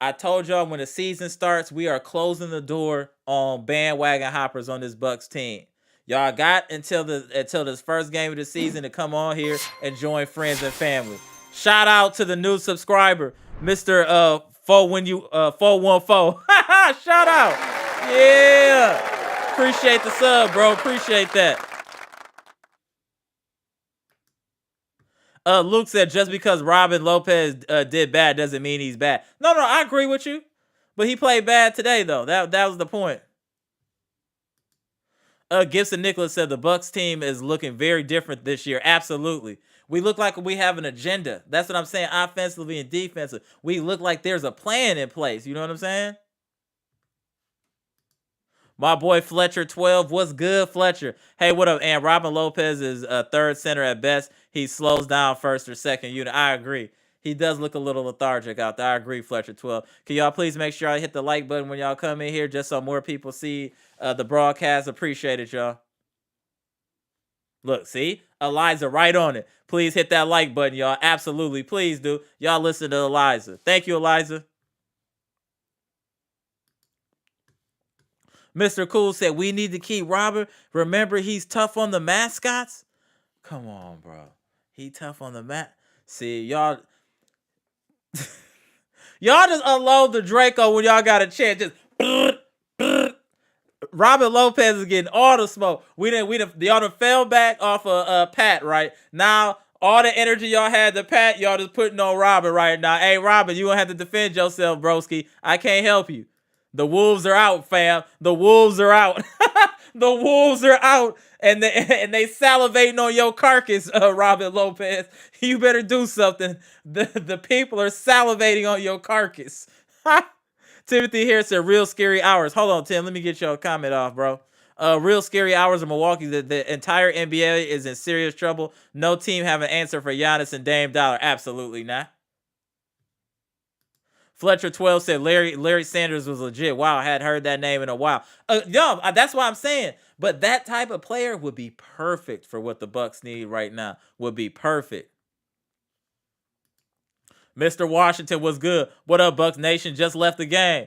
I told y'all when the season starts, we are closing the door on bandwagon hoppers on this Bucks team. Y'all got until this first game of the season to come on here and join friends and family. Shout out to the new subscriber, Mr. 414. Shout out. Yeah. Appreciate the sub, bro. Appreciate that. Luke said just because Robin Lopez did bad doesn't mean he's bad. No, I agree with you. But he played bad today, though. That was the point. Gibson Nicholas said the Bucks team is looking very different this year. Absolutely. We look like we have an agenda. That's what I'm saying, offensively and defensively. We look like there's a plan in place. You know what I'm saying? My boy Fletcher 12. What's good, Fletcher? Hey, what up, and Robin Lopez is third center at best. He slows down first or second unit. I agree. He does look a little lethargic out there. I agree, Fletcher 12. Can y'all please make sure I hit the like button when y'all come in here just so more people see the broadcast? Appreciate it, y'all. Look, see? Eliza right on it. Please hit that like button, y'all. Absolutely. Please do. Y'all listen to Eliza. Thank you, Eliza. Mr. Cool said, we need to keep Robert. Remember, he's tough on the mascots? Come on, bro. He tough on the mat. See, y'all... y'all just unload the Draco when y'all got a chance. Just... Robert Lopez is getting all the smoke. Y'all done fell back off of Pat, right? Now, all the energy y'all had to Pat, y'all just putting on Robert right now. Hey, Robert, you gonna have to defend yourself, broski. I can't help you. The Wolves are out, fam. The Wolves are out. The Wolves are out. And they salivating on your carcass, Robert Lopez. You better do something. The people are salivating on your carcass. Timothy here said, real scary hours. Hold on, Tim. Let me get your comment off, bro. Real scary hours in Milwaukee. The entire NBA is in serious trouble. No team have an answer for Giannis and Dame Dollar. Absolutely not. Fletcher 12 said Larry Sanders was legit. Wow, I hadn't heard that name in a while. That's what I'm saying. But that type of player would be perfect for what the Bucks need right now. Would be perfect. Mr. Washington was good. What up, Bucks Nation? Just left the game.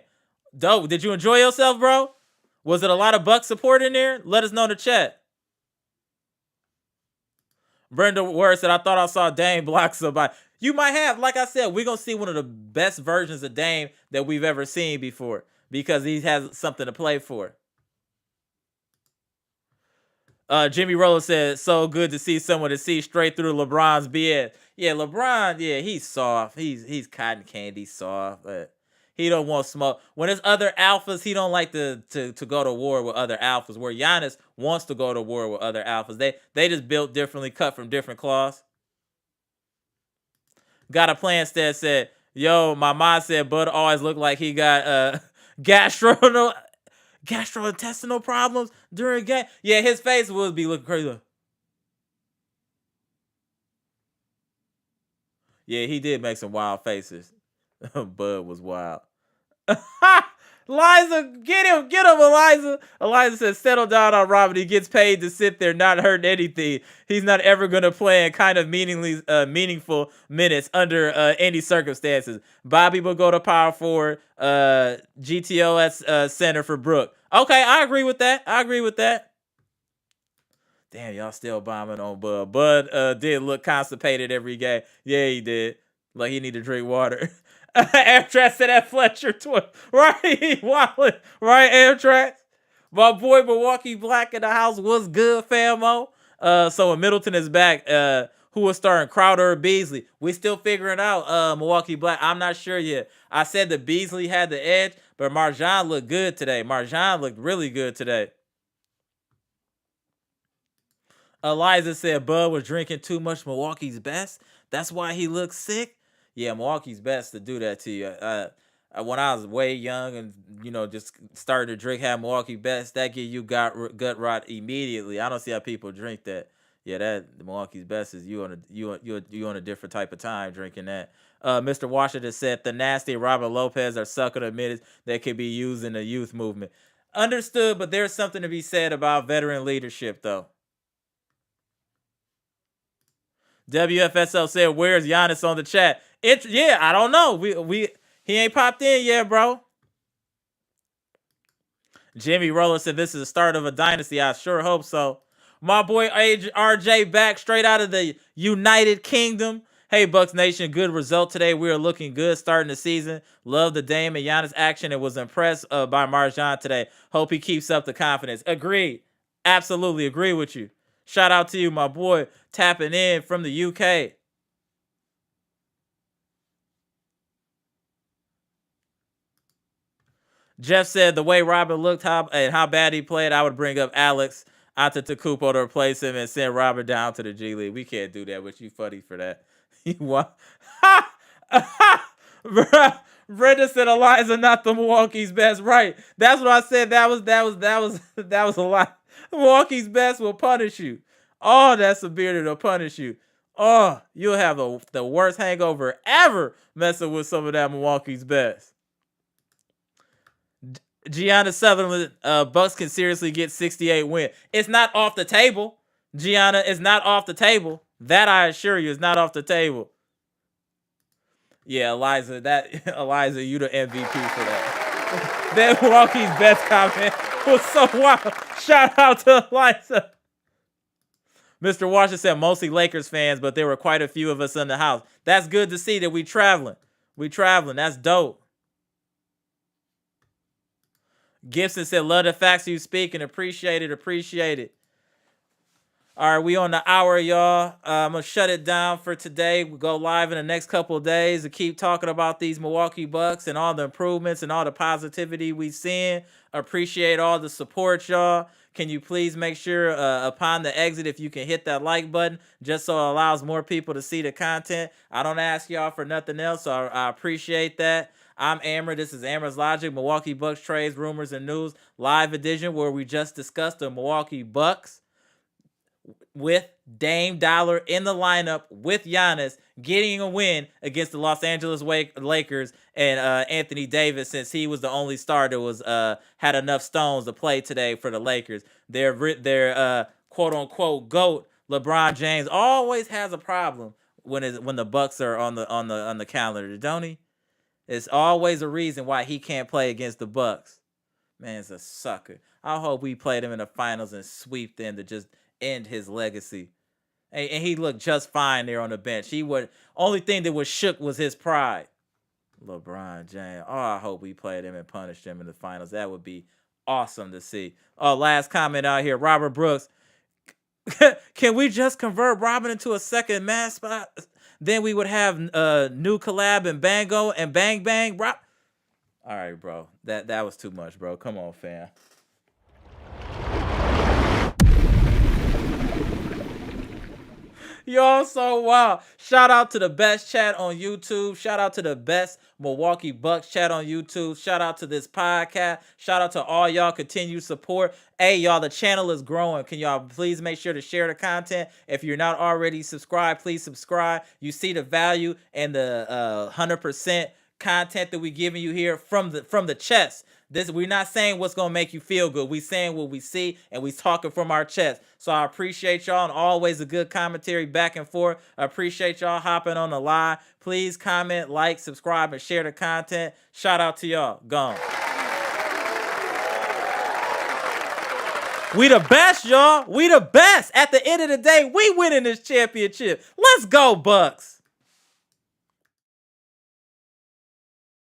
Dope. Did you enjoy yourself, bro? Was it a lot of Bucks support in there? Let us know in the chat. Brenda Word said, I thought I saw Dame block somebody. You might have. Like I said, we're going to see one of the best versions of Dame that we've ever seen before because he has something to play for. Jimmy Roller said, so good to see someone to see straight through LeBron's BS. Yeah, LeBron, yeah, he's soft. He's cotton candy soft. But he don't want smoke. When there's other alphas, he don't like to go to war with other alphas. Where Giannis wants to go to war with other alphas. They just built differently, cut from different cloths. Got a plan instead said, yo, my mom said Bud always looked like he got gastrointestinal problems during game. Yeah, his face would be looking crazy. Yeah, he did make some wild faces. Bud was wild. Liza, get him, Eliza. Eliza says, settle down on Robin. He gets paid to sit there, not hurting anything. He's not ever going to play in kind of meaningful minutes under any circumstances. Bobby will go to power forward. GTO at center for Brooke. Okay, I agree with that. Damn, y'all still bombing on Bud. Bud did look constipated every game. Yeah, he did. Like he need to drink water. Amtrak said that Fletcher right? Wallet, right? Amtrak. My boy Milwaukee Black in the house. Was good, famo? So when Middleton is back, who was starting, Crowder or Beasley? We still figuring out Milwaukee Black. I'm not sure yet. I said that Beasley had the edge, but Marjan looked good today. Marjan looked really good today. Eliza said Bud was drinking too much Milwaukee's best. That's why he looked sick. Yeah, Milwaukee's best to do that to you. When I was way young and just started to drink, had Milwaukee best, that give you gut rot immediately. I don't see how people drink that. Yeah, that Milwaukee's best is you on a different type of time drinking that. Mr. Washington said the nasty Robert Lopez are sucking the minutes that could be used in the youth movement. Understood, but there's something to be said about veteran leadership, though. WFSL said, "Where's Giannis on the chat?" Yeah, I don't know. He ain't popped in yet, bro. Jimmy Roller said, "This is the start of a dynasty." I sure hope so. My boy RJ back straight out of the United Kingdom. Hey, Bucks Nation, good result today. We are looking good starting the season. Love the Dame and Giannis action and was impressed by Marjan today. Hope he keeps up the confidence. Agreed. Absolutely agree with you. Shout out to you, my boy, tapping in from the UK. Jeff said the way Robin looked and how bad he played, I would bring up Alex Antetokounmpo to replace him and send Robin down to the G League. We can't do that, but you funny for that. Brenda said Eliza not the Milwaukee's best. Right. That's what I said. That was a lot. Milwaukee's best will punish you. Oh, that's severe to punish you. Oh, you'll have the worst hangover ever messing with some of that Milwaukee's best. Gianna Sutherland, Bucks can seriously get 68 win. It's not off the table. Gianna is not off the table. That I assure you is not off the table. Yeah, Eliza, you the MVP for that. That Milwaukee's best comment was so wild. Shout out to Eliza. Mr. Washington said mostly Lakers fans, but there were quite a few of us in the house. That's good to see that we traveling. That's dope. Gibson said, love the facts you speak and appreciate it. All right, we on the hour, y'all. I'm going to shut it down for today. We'll go live in the next couple of days to keep talking about these Milwaukee Bucks and all the improvements and all the positivity we seeing. Appreciate all the support, y'all. Can you please make sure upon the exit, if you can hit that like button, just so it allows more people to see the content. I don't ask y'all for nothing else, so I appreciate that. I'm Amara. This is Amara's Logic, Milwaukee Bucks trades, rumors, and news live edition, where we just discussed the Milwaukee Bucks with Dame Dollar in the lineup with Giannis getting a win against the Los Angeles Lakers and Anthony Davis, since he was the only star that was had enough stones to play today for the Lakers. Their quote unquote GOAT LeBron James always has a problem when the Bucks are on the calendar, don't he? It's always a reason why he can't play against the Bucks. Man, it's a sucker. I hope we played him in the finals and sweep them to just end his legacy. And he looked just fine there on the bench. Only thing that was shook was his pride. LeBron James. Oh, I hope we played him and punished him in the finals. That would be awesome to see. Oh, last comment out here. Robert Brooks. Can we just convert Robin into a second mascot? Then we would have new collab and Bango and Bang Bang. All right, bro. That was too much, bro. Come on, fam. Y'all so wild. Shout out to the best chat on YouTube. Shout out to the best Milwaukee Bucks chat on YouTube. Shout out to this podcast. Shout out to all y'all continued support. Hey, y'all, the channel is growing. Can y'all please make sure to share the content? If you're not already subscribed, please subscribe. You see the value and the 100% content that we giving you here from the chest. We're not saying what's gonna make you feel good. We saying what we see, and we talking from our chest. So I appreciate y'all, and always a good commentary back and forth. I appreciate y'all hopping on the live. Please comment, like, subscribe, and share the content. Shout out to y'all. Gone. We the best, y'all. We the best. At the end of the day, we winning this championship. Let's go, Bucks.